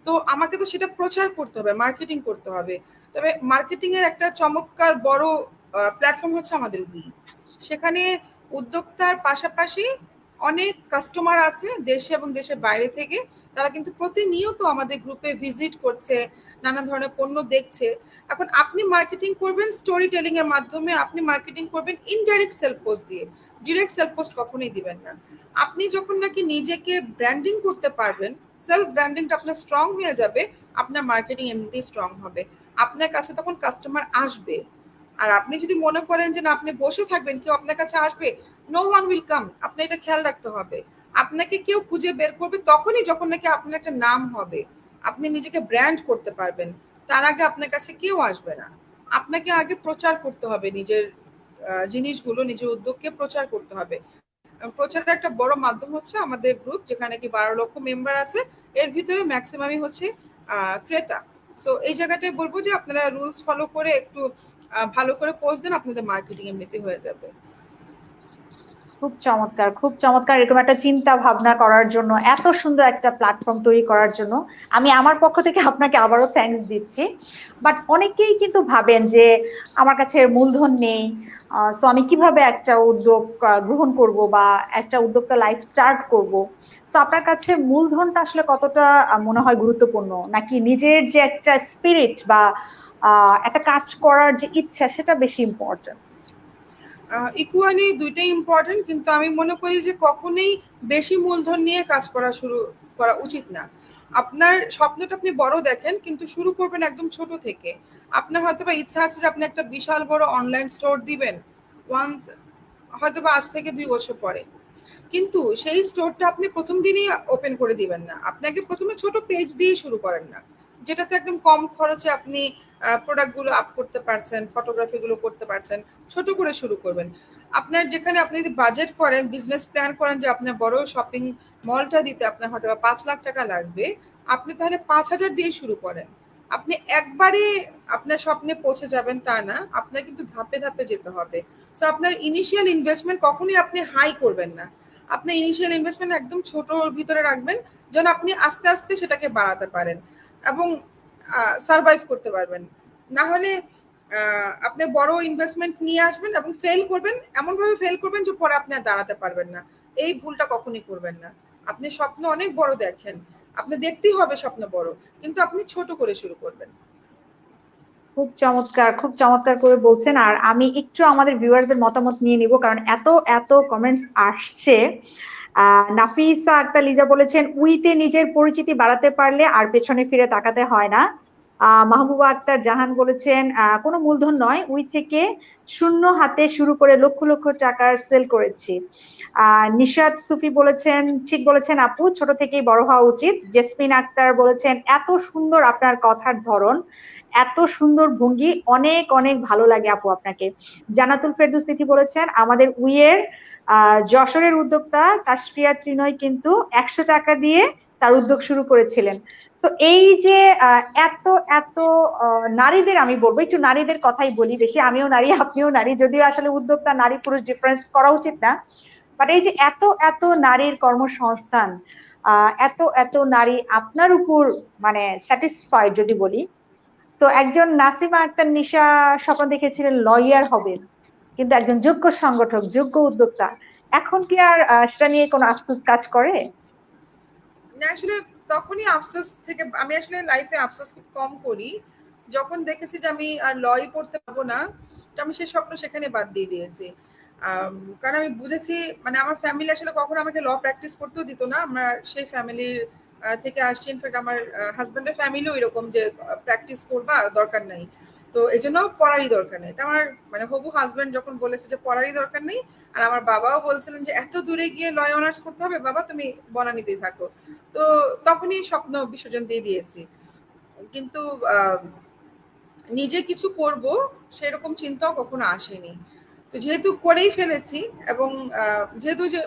তো আমাকে তো সেটা প্রচার করতে হবে, মার্কেটিং করতে হবে। তবে মার্কেটিং এর একটা চমৎকার বড় প্ল্যাটফর্ম হচ্ছে আমাদের সেখানে উদ্যোক্তার পাশাপাশি অনেক কাস্টমার আছে দেশে এবং দেশের বাইরে থেকে। তারা কিন্তু প্রতিনিয়ত আমাদের গ্রুপে ভিজিট করছে, নানা ধরনের পণ্য দেখছে। এখন আপনি মার্কেটিং করবেন স্টোরি টেলিং এর মাধ্যমে, আপনি মার্কেটিং করবেন ইনডাইরেক্ট সেল পোস্ট দিয়ে, ডিরেক্ট সেল পোস্ট কখনোই দিবেন না। আপনি যখন নাকি নিজেকে ব্র্যান্ডিং করতে পারবেন, সেলফ ব্র্যান্ডিংটা আপনার স্ট্রং হয়ে যাবে, আপনার মার্কেটিং এমনিতেই স্ট্রং হবে, আপনার কাছে তখন কাস্টমার আসবে। আর আপনি যদি মনে করেন যে না আপনি বসে থাকবেন কেউ আপনার কাছে আসবে, নো ওয়ান উইল কাম। আপনি এটা খেয়াল রাখতে হবে। আপনাকে কেউ খুঁজে বের করবে তখনই যখন নাকি আপনার একটা নাম হবে, আপনি নিজেকে ব্র্যান্ড করতে পারবেন। তার আগে আপনার কাছে কেউ আসবে না। আপনাকে আগে প্রচার করতে হবে নিজের জিনিসগুলো, নিজের উদ্যোগকে প্রচার করতে হবে। প্রচারের একটা বড় মাধ্যম হচ্ছে আমাদের গ্রুপ, যেখানে কি 12 লক্ষ মেম্বার আছে। এর ভিতরে ম্যাক্সিমামই হচ্ছে ক্রেতা। সো এই জায়গাটায় বলবো যে আপনারা রুলস ফলো করে একটু ভালো করে পোস্ট দেন, আপনাদের মার্কেটিং এমনিতে হয়ে যাবে। খুব চমৎকার, খুব চমৎকার। এরকম একটা চিন্তা ভাবনা করার জন্য, এত সুন্দর একটা প্ল্যাটফর্ম তৈরি করার জন্য আমি আমার পক্ষ থেকে আপনাকে আবারও থ্যাঙ্কস দিচ্ছি। বাট অনেকেই কিন্তু ভাবেন যে আমার কাছে মূলধন নেই, সো আমি কিভাবে একটা উদ্যোগ গ্রহণ করব বা একটা উদ্যোক্তা লাইফ স্টার্ট করব। সো আপনার কাছে মূলধনটা আসলে কতটা মনে হয় গুরুত্বপূর্ণ, নাকি নিজের যে একটা স্পিরিট বা একটা কাজ করার যে ইচ্ছা সেটা বেশি ইম্পর্টেন্ট? ইকুয়ালি দুইটাই ইম্পর্টেন্ট, কিন্তু আমি মনে করি যে কখনোই বেশি মূলধন নিয়ে কাজ করা শুরু করা উচিত না। আপনার স্বপ্নটা আপনি বড় দেখেন, কিন্তু শুরু করবেন একদম ছোট থেকে। আপনার হয়তো বা ইচ্ছা আছে যে আপনি একটা বিশাল বড় অনলাইন স্টোর দিবেন ওয়ান্স, হয়তো বা আজ থেকে 2 বছর পরে। কিন্তু সেই স্টোরটা আপনি প্রথম দিনই ওপেন করে দিবেন না। আপনাকে প্রথমে ছোট পেজ দিয়ে শুরু করেন না, যেটাতে একদম কম খরচে আপনি প্রোডাক্টগুলো আপ করতে পারছেন, ফটোগ্রাফিগুলো করতে পারছেন। ছোট করে শুরু করবেন। আপনার যেখানে আপনি যদি বাজেট করেন, বিজনেস প্ল্যান করেন যে আপনার বড় শপিং মলটা দিতে আপনার হয়তো বা 5 লাখ টাকা লাগবে, আপনি তাহলে 5,000 দিয়ে শুরু করেন। আপনি একবারে আপনার স্বপ্নে পৌঁছে যাবেন তা না, আপনার কিন্তু ধাপে ধাপে যেতে হবে। সো আপনার ইনিশিয়াল ইনভেস্টমেন্ট কখনই আপনি হাই করবেন না। আপনি ইনিশিয়াল ইনভেস্টমেন্ট একদম ছোটর ভিতরে রাখবেন, যেন আপনি আস্তে আস্তে সেটাকে বাড়াতে পারেন এবং সারভাইভ করতে পারবেন। না হলে আপনি বড় ইনভেস্টমেন্ট নিয়ে আসবেন এবং ফেল করবেন, এমনভাবে ফেল করবেন যে পরে আপনি আর দাঁড়াতে পারবেন না। এই ভুলটা কখনই করবেন না। আপনি স্বপ্ন অনেক বড় দেখেন, আপনি দেখতেই হবে স্বপ্ন বড়, কিন্তু আপনি ছোট করে শুরু করবেন। খুব চমৎকার, খুব চমৎকার করে বলছেন। আর আমি একটু আমাদের ভিউয়ারদের মতামত নিয়ে নিব, কারণ এত এত কমেন্টস আসছে। নাফিসা আক্তার লিজা বলেছেন, উইতে নিজের পরিচিতি বাড়াতে পারলে আর পেছনে ফিরে তাকাতে হয় না। মাহবুবা আক্তার জাহান বলেছেন, কোনো মূলধন নয়, উই থেকে শূন্য হাতে শুরু করে লক্ষ লক্ষ টাকার সেল করেছি। নিশাত সুফি বলেছেন, ঠিক বলেছেন আপু, ছোট থেকেই বড় হওয়া উচিত। জেসমিন আক্তার বলেছেন, এত সুন্দর আপনার কথার ধরন, এত সুন্দর ভঙ্গি, অনেক অনেক ভালো লাগে আপু আপনাকে। জান্নাতুল ফেরদৌস তিথি বলেছেন, আমাদের উইয়ের যশোরের উদ্যোক্তা তাসফিয়া ত্রিনয় কিন্তু 100 টাকা দিয়ে তার উদ্যোগ শুরু করেছিলেন। তো এই যে এত এত নারীদের, আমি বলবো একটু নারীদের কথাই বলি বেশি, আমিও নারী আপনিও নারী, যদিও আসলে উদ্যোক্তা নারী পুরুষ ডিফারেন্স করা উচিত না, বাট এই যে এত এত নারীর কর্মসংস্থান, এত এত নারী আপনার উপর মানে স্যাটিসফাইড যদি বলি, তো একজন নাসিমা আক্তার নিশা স্বপ্ন দেখেছিলেন লয়ার হবেন, কিন্তু একজন যোগ্য সংগঠক, যোগ্য উদ্যোক্তা, এখন কি আর সেটা নিয়ে কোনো আফসোস কাজ করে? না আসলে তখনই আফসোস থেকে, আমি আসলে লাইফে আফসোস খুব কম করি। যখন দেখেছি যে আমি আর লই পড়তে পারবো না, তো আমি সেই স্বপ্ন সেখানে বাদ দিয়ে দিয়েছি। কারণ আমি বুঝেছি, মানে আমার ফ্যামিলি আসলে কখনো আমাকে ল প্র্যাকটিস করতেও দিত না। আমরা সেই ফ্যামিলির থেকে আসছি। ইনফ্যাক্ট আমার হাজব্যান্ডের ফ্যামিলিও এরকম যে প্র্যাকটিস করবা, দরকার নাই। তো এই জন্য পড়ারই দরকার নেই। তো আমার মানে হবু হাজব্যান্ড যখন বলেছে যে পড়ারই দরকার নেই, আর আমার বাবাও বলছিলেন যে এত দূরে গিয়ে লয় অনার্স করতে হবে, বাবা তুমি বনানীতেই থাকো। তো তখনই স্বপ্ন বিসর্জন দিয়ে দিয়েছি। কিন্তু নিজে কিছু করব সেরকম চিন্তাও কখনো আসেনি। তো যেহেতু করেই ফেলেছি, এবং যেহেতু যে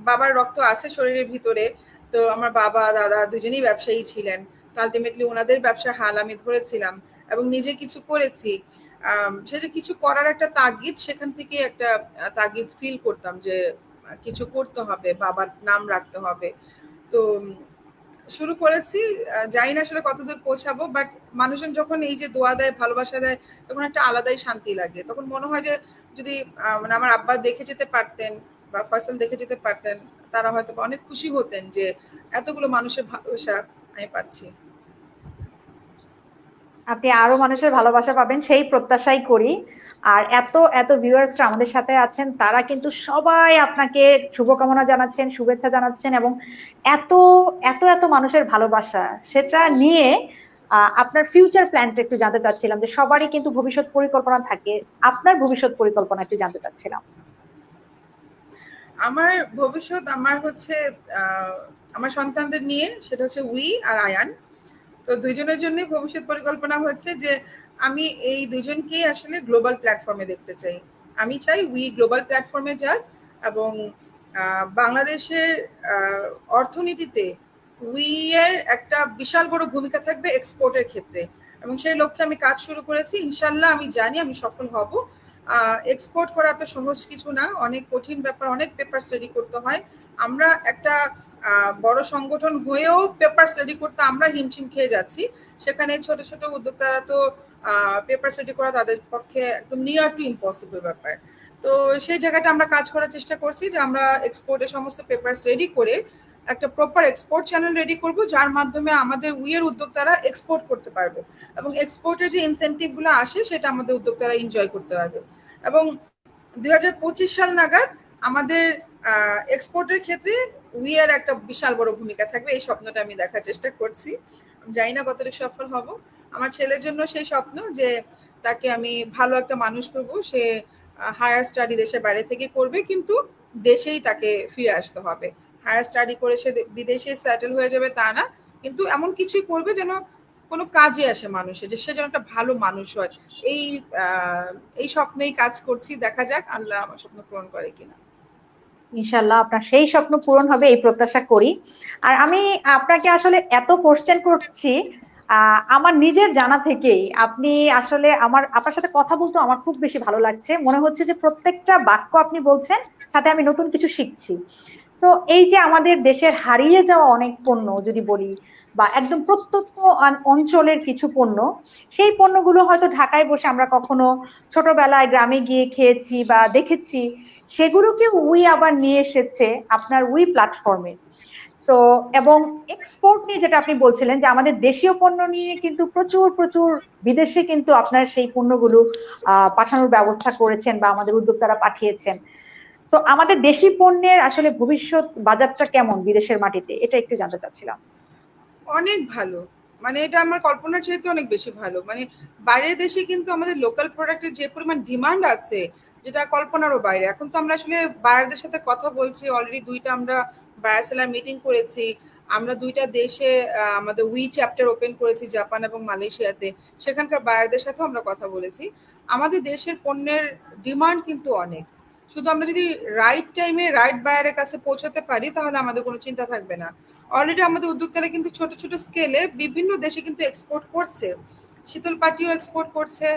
বাবার রক্ত আছে শরীরের ভিতরে, তো আমার বাবা দাদা দুজনেই ব্যবসায়ী ছিলেন। তো আলটিমেটলি ওনাদের ব্যবসার হাল আমি ধরেছিলাম এবং নিজে কিছু করেছি। সে যে কিছু করার একটা তাগিদ, সেখান থেকে একটা তাগিদ ফিল করতাম যে কিছু করতে হবে, বাবার নাম রাখতে হবে। তো শুরু করেছি। জানি না আসলে কতদূর পৌঁছাবো, বাট মানুষজন যখন এই যে দোয়া দেয়, ভালোবাসা দেয়, তখন একটা আলাদাই শান্তি লাগে। তখন মনে হয় যে যদি মানে আমার আব্বা দেখে যেতে পারতেন বা ফয়সাল দেখে যেতে পারতেন, তারা হয়তো অনেক খুশি হতেন যে এতগুলো মানুষের ভালোবাসা আমি পাচ্ছি। আপনি আরো মানুষের ভালোবাসা পাবেন সেই প্রত্যাশাই করি। আর এত এত ভিউয়ার্সরা আমাদের সাথে আছেন, তারা কিন্তু সবাই আপনাকে শুভকামনা জানাচ্ছেন, শুভেচ্ছা জানাচ্ছেন, এবং এত এত এত মানুষের ভালোবাসা, সেটা নিয়ে আপনার ফিউচার প্ল্যানটা একটু জানতে চাচ্ছিলাম, যে সবারই কিন্তু ভবিষ্যৎ পরিকল্পনা থাকে, আপনার ভবিষ্যৎ পরিকল্পনা একটু জানতে চাচ্ছিলাম। আমার ভবিষ্যৎ আমার হচ্ছে আমার সন্তানদের নিয়ে, সেটা হচ্ছে উই আর আয়ান। তো দুইজনের জন্য ভবিষ্যৎ পরিকল্পনা হচ্ছে যে আমি এই দুজনকেই আসলে গ্লোবাল প্ল্যাটফর্মে দেখতে চাই। আমি চাই উই গ্লোবাল প্ল্যাটফর্মে যাক, এবং বাংলাদেশের অর্থনীতিতে উই এর একটা বিশাল বড় ভূমিকা থাকবে এক্সপোর্টের ক্ষেত্রে, এবং সেই লক্ষ্যে আমি কাজ শুরু করেছি। ইনশাল্লাহ আমি জানি আমি সফল হব। এক্সপোর্ট করা তো সহজ কিছু না, অনেক কঠিন ব্যাপার, অনেক পেপারস রেডি করতে হয়। আমরা একটা বড় সংগঠন হয়েও পেপারস রেডি করতে আমরা হিমশিম খেয়ে যাচ্ছি। সেখানে ছোট ছোট উদ্যোক্তারা তো পেপারস রেডি করা তাদের পক্ষে একদম নিয়ার টু ইম্পসিবল ব্যাপার। তো সেই জায়গাটা আমরা কাজ করার চেষ্টা করছি যে আমরা এক্সপোর্টের সমস্ত পেপারস রেডি করে একটা প্রপার এক্সপোর্ট চ্যানেল রেডি করব, যার মাধ্যমে আমাদের উইয়ের উদ্যোক্তারা এক্সপোর্ট করতে পারবে, এবং এক্সপোর্টের যে ইনসেন্টিভ গুলো আসে সেটা আমাদের উদ্যোক্তারা এনজয় করতে পারবে। এবং 2025 সাল নাগাদ আমাদের এক্সপোর্টের ক্ষেত্রে উইয়ের একটা বিশাল বড় ভূমিকা থাকবে, এই স্বপ্নটা আমি দেখার চেষ্টা করছি। জানি না কতটুকু সফল হব। আমার ছেলের জন্য সেই স্বপ্ন যে তাকে আমি ভালো একটা মানুষ করব। সে হায়ার স্টাডি দেশের বাইরে থেকে করবে, কিন্তু দেশেই তাকে ফিরে আসতে হবে। হায়ার স্টাডি করে সে বিদেশে সেটেল হয়ে যাবে তা না, কিন্তু এমন কিছুই করবে যেন কোনো কাজে আসে মানুষের, যে সে যেন একটা ভালো মানুষ হয়। এই এই স্বপ্নেই কাজ করছি, দেখা যাক আল্লাহ আমার স্বপ্ন পূরণ করে কিনা। ইনশাল্লাহ আপনার সেই স্বপ্ন পূরণ হবে এই প্রত্যাশা করি। আর আমি আপনাকে আসলে এত কোশ্চেন করছি আমার নিজের জানা থেকেই, আপনি আসলে আমার আপনার সাথে কথা বলতে আমার খুব বেশি ভালো লাগছে, মনে হচ্ছে যে প্রত্যেকটা বাক্য আপনি বলছেন সাথে আমি নতুন কিছু শিখছি। তো এই যে আমাদের দেশের হারিয়ে যাওয়া অনেক পণ্য যদি বলি, বা একদম প্রত্যন্ত অঞ্চলের কিছু পণ্য, সেই পণ্যগুলো হয়তো ঢাকায় বসে আমরা কখনো ছোটবেলায় গ্রামে গিয়ে খেয়েছি বা দেখেছি, সেগুলোকে উই আবার নিয়ে এসেছে আপনার উই প্ল্যাটফর্মে। তো এবং এক্সপোর্ট নিয়ে যেটা আপনি বলছিলেন, যে আমাদের দেশীয় পণ্য নিয়ে কিন্তু প্রচুর প্রচুর বিদেশে কিন্তু আপনার সেই পণ্যগুলো পাঠানোর ব্যবস্থা করেছেন বা আমাদের উদ্যোক্তারা পাঠিয়েছেন। তো আমাদের দেশি পণ্যের আসলে ভবিষ্যৎ বাজারটা কেমন বিদেশের মাটিতে, এটা একটু জানতে চাচ্ছিলাম। অনেক ভালো। মানে এটা আমার কল্পনার চাইতে অনেক বেশি ভালো। মানে বাইরের দেশে কিন্তু আমাদের লোকাল প্রোডাক্টের যে পরিমাণ ডিমান্ড আছে, যেটা কল্পনারও বাইরে। এখন তো আমরা আসলে বায়ারদের সাথে কথা বলছি। অলরেডি ২ টা আমরা বায়ার সেলার মিটিং করেছি। আমরা ২ টা দেশে আমাদের উই চ্যাপ্টার ওপেন করেছি, জাপান এবং মালয়েশিয়াতে। সেখানকার বায়ারদের সাথেও আমরা কথা বলেছি। আমাদের দেশের পণ্যের ডিমান্ড কিন্তু অনেক। শুধু আমরা যদি রাইট টাইমে রাইট বায়ারের কাছে পৌঁছাতে পারি তাহলে আমাদের কোনো চিন্তা থাকবে না। অলরেডি আমাদের উদ্যোক্তারা কিন্তু ছোট ছোট স্কেলে বিভিন্ন দেশে কিন্তু এক্সপোর্ট করছে। শীতল পাটিও এক্সপোর্ট করছে,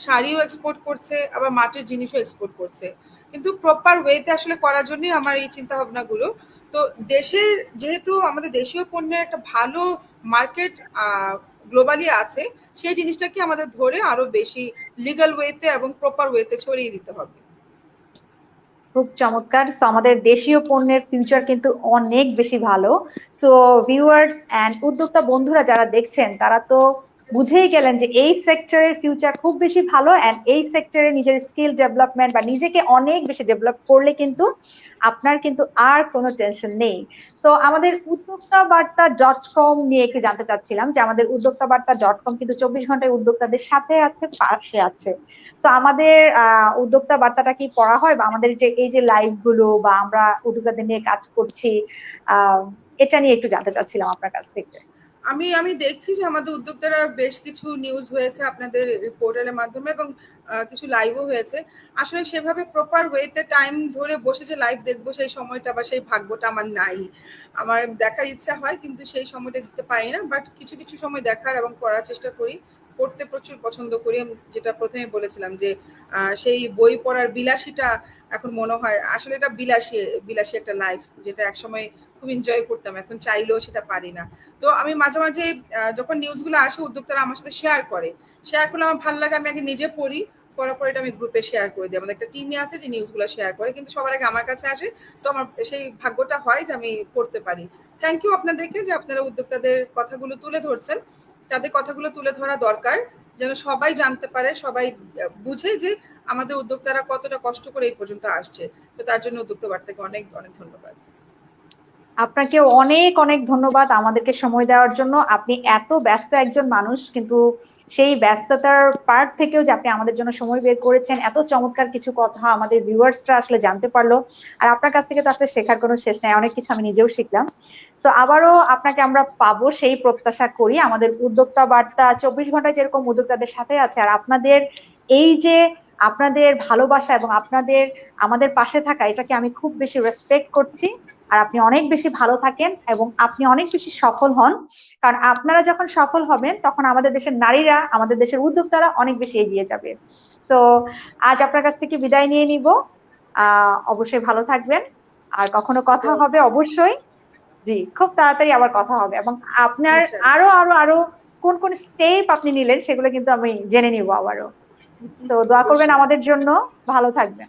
শাড়িও এক্সপোর্ট করছে, আবার মাটির জিনিসও এক্সপোর্ট করছে। কিন্তু প্রপার ওয়েতে আসলে করার জন্যই আমার এই চিন্তা ভাবনাগুলো। তো দেশের যেহেতু আমাদের দেশীয় পণ্যের একটা ভালো মার্কেট গ্লোবালি আছে, সেই জিনিসটাকে আমাদের ধরে আরো বেশি লিগাল ওয়েতে এবং প্রপার ওয়েতে ছড়িয়ে দিতে হবে। খুব চমৎকার। সো আমাদের দেশীয় পণ্যের ফিউচার কিন্তু অনেক বেশি ভালো। সো ভিউয়ার্স এন্ড উদ্যোক্তা বন্ধুরা যারা দেখছেন তারা তো বুঝেই গেলেন যে এই সেক্টরের ফিউচার খুব বেশি ভালো, এন্ড এই সেক্টরে নিজের স্কিল ডেভেলপমেন্ট বা নিজেকে অনেক বেশি ডেভেলপ করলে কিন্তু আপনার কিন্তু আর কোনো টেনশন নেই। সো আমাদের উদ্যোক্তা বার্তা ডট কম নিয়ে একটু জানতে চাচ্ছিলাম যে আমাদের উদ্যোক্তা বার্তা ডট কম কিন্তু 24 ঘন্টায় উদ্যোক্তাদের সাথে আছে, পাশে আছে। তো আমাদের উদ্যোক্তা বার্তাটা কি পড়া হয়, বা আমাদের যে এই যে লাইভ গুলো বা আমরা উদ্যোক্তাদের নিয়ে কাজ করছি, আহ এটা নিয়ে একটু জানতে চাচ্ছিলাম আপনার কাছ থেকে। আমি আমি দেখছি যে আমাদের উদ্যোক্তারা বেশ কিছু নিউজ হয়েছে আপনাদের পোর্টালের মাধ্যমে, এবং কিছু লাইভও হয়েছে। আসলে সেভাবে প্রপার ওয়েতে টাইম ধরে বসে যে লাইভ দেখবো সেই সময়টা বা সেই ভাগ্যটা আমার নাই। আমার দেখার ইচ্ছা হয় কিন্তু সেই সময়টা দিতে পারি না, বাট কিছু কিছু সময় দেখার এবং পড়ার চেষ্টা করি। পড়তে প্রচুর পছন্দ করি। আমি যেটা প্রথমে বলেছিলাম যে সেই বই পড়ার বিলাসিতা এখন মনে হয় আসলে এটা বিলাসী বিলাসী একটা লাইফ, যেটা একসময় খুব এনজয় করতাম, এখন চাইলেও সেটা পারি না। তো আমি মাঝে মাঝে যখন নিউজগুলো আসে উদ্যোক্তারা আমার সাথে শেয়ার করে, শেয়ার করলে আমার ভালো লাগে। আমি আগে নিজে পড়ি, পড়ার পর এটা আমি গ্রুপে শেয়ার করে দিই। আমাদের একটা টিমই আছে যে নিউজগুলো শেয়ার করে, কিন্তু সবার আগে আমার কাছে আসে। সো আমার সেই ভাগ্যটা হয় যে আমি পড়তে পারি। থ্যাংক ইউ আপনাদেরকে যে আপনারা উদ্যোক্তাদের কথাগুলো তুলে ধরছেন। তাদের কথাগুলো তুলে ধরা দরকার, যেন সবাই জানতে পারে, সবাই বুঝে যে আমাদের উদ্যোক্তারা কতটা কষ্ট করে এই পর্যন্ত আসছে। তো তার জন্য উদ্যোক্তা বার্তাকে অনেক অনেক ধন্যবাদ। আপনাকে অনেক অনেক ধন্যবাদ আমাদেরকে সময় দেওয়ার জন্য। আপনি এত ব্যস্ত একজন মানুষ, কিন্তু সেই ব্যস্ততার পার্ট থেকেও যে আপনি আমাদের জন্য সময় বের করেছেন, এত চমৎকার কিছু কথা আমাদের ভিউয়ার্সরা আসলে জানতে পারলো। আর আপনার কাছ থেকে তো আসলে শেখার কোনো শেষ নাই, অনেক কিছু আমি নিজেও শিখলাম। তো আবারও আপনাকে আমরা পাবো সেই প্রত্যাশা করি। আমাদের উদ্যোক্তা বার্তা 24 ঘন্টায় যেরকম উদ্যোক্তাদের সাথে আছে, আর আপনাদের এই যে আপনাদের ভালোবাসা এবং আপনাদের আমাদের পাশে থাকা, এটাকে আমি খুব বেশি রেসপেক্ট করছি। আর আপনি অনেক বেশি ভালো থাকেন এবং আপনি অনেক বেশি সফল হন। কারণ আপনারা যখন সফল হবেন তখন আমাদের দেশের নারীরা, আমাদের দেশের উদ্যোক্তারা অনেক বেশি এগিয়ে যাবে। তো আজ আপনার কাছ থেকে বিদায় নিয়ে নিব। অবশ্যই ভালো থাকবেন। আর কখনো কথা হবে অবশ্যই। জি, খুব তাড়াতাড়ি আবার কথা হবে, এবং আপনার ইনশাআল্লাহ। আরো আরো আরো কোন কোন স্টেপ আপনি নিলেন সেগুলো কিন্তু আমি জেনে নিব আবারও। তো দোয়া করবেন অবশ্যই। আমাদের জন্য। ভালো থাকবেন।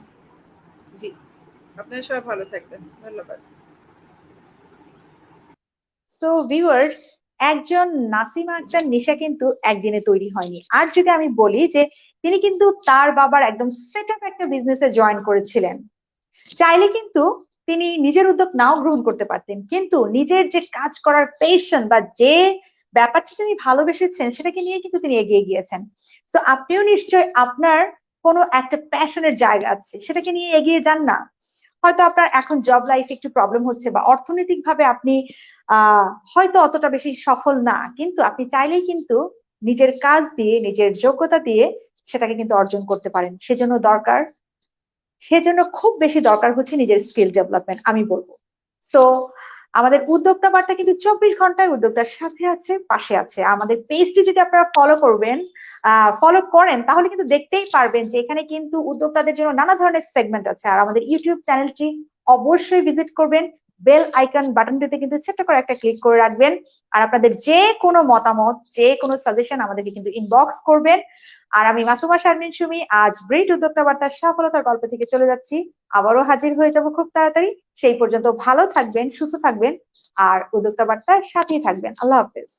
জি, আপনারা সবাই ভালো থাকবেন। ধন্যবাদ। সো ভিউয়ার্স, একজন নাসিমা আক্তার নিশা কিন্তু একদিনে তৈরি হয়নি। আর যদি আমি বলি যে তিনি কিন্তু তার বাবার একদম সেট আপ একটা বিজনেসে জয়েন করেছিলেন। চাইলে কিন্তু তিনি নিজের উদ্যোগ নাও গ্রহণ করতে পারতেন, কিন্তু নিজের যে কাজ করার পেশন বা যে ব্যাপারটা তিনি ভালোবেসেছেন সেটাকে নিয়ে কিন্তু তিনি এগিয়ে গিয়েছেন। তো আপনিও নিশ্চয়ই আপনার কোনো একটা প্যাশনের জায়গা আছে, সেটাকে নিয়ে এগিয়ে যান না। হয়তো আপনার এখন জব লাইফে একটু প্রবলেম হচ্ছে বা অর্থনৈতিক ভাবে আপনি হয়তো অতটা বেশি সফল না, কিন্তু আপনি চাইলেই কিন্তু নিজের কাজ দিয়ে, নিজের যোগ্যতা দিয়ে সেটাকে কিন্তু অর্জন করতে পারেন। সেজন্য খুব বেশি দরকার হচ্ছে নিজের স্কিল ডেভেলপমেন্ট, আমি বলবো। সো আমাদের উদ্যোক্তা বার্তা কিন্তু 24 ঘন্টায় উদ্যোক্তার সাথে আছে, পাশে আছে। আমাদের পেজটি যদি আপনারা ফলো করেন তাহলে কিন্তু দেখতেই পারবেন যে এখানে কিন্তু উদ্যোক্তাদের জন্য নানা ধরনের সেগমেন্ট আছে। আর আমাদের ইউটিউব চ্যানেলটি অবশ্যই ভিজিট করবেন। বেল আইকন বাটনটিতে কিন্তু ছোট্ট করে একটা ক্লিক করে রাখবেন। আর আপনাদের যে কোনো মতামত, যে কোনো সাজেশন আমাদেরকে কিন্তু ইনবক্স করবেন। আর আমি মাসুমা শারমিন সুমি আজ ব্রিট উদ্যোক্তা বার্তার সফলতার গল্প থেকে চলে যাচ্ছি। আবারও হাজির হয়ে যাব খুব তাড়াতাড়ি। সেই পর্যন্ত ভালো থাকবেন, সুস্থ থাকবেন, আর উদ্যোক্তা বার্তার সাথেই থাকবেন। আল্লাহ হাফেজ।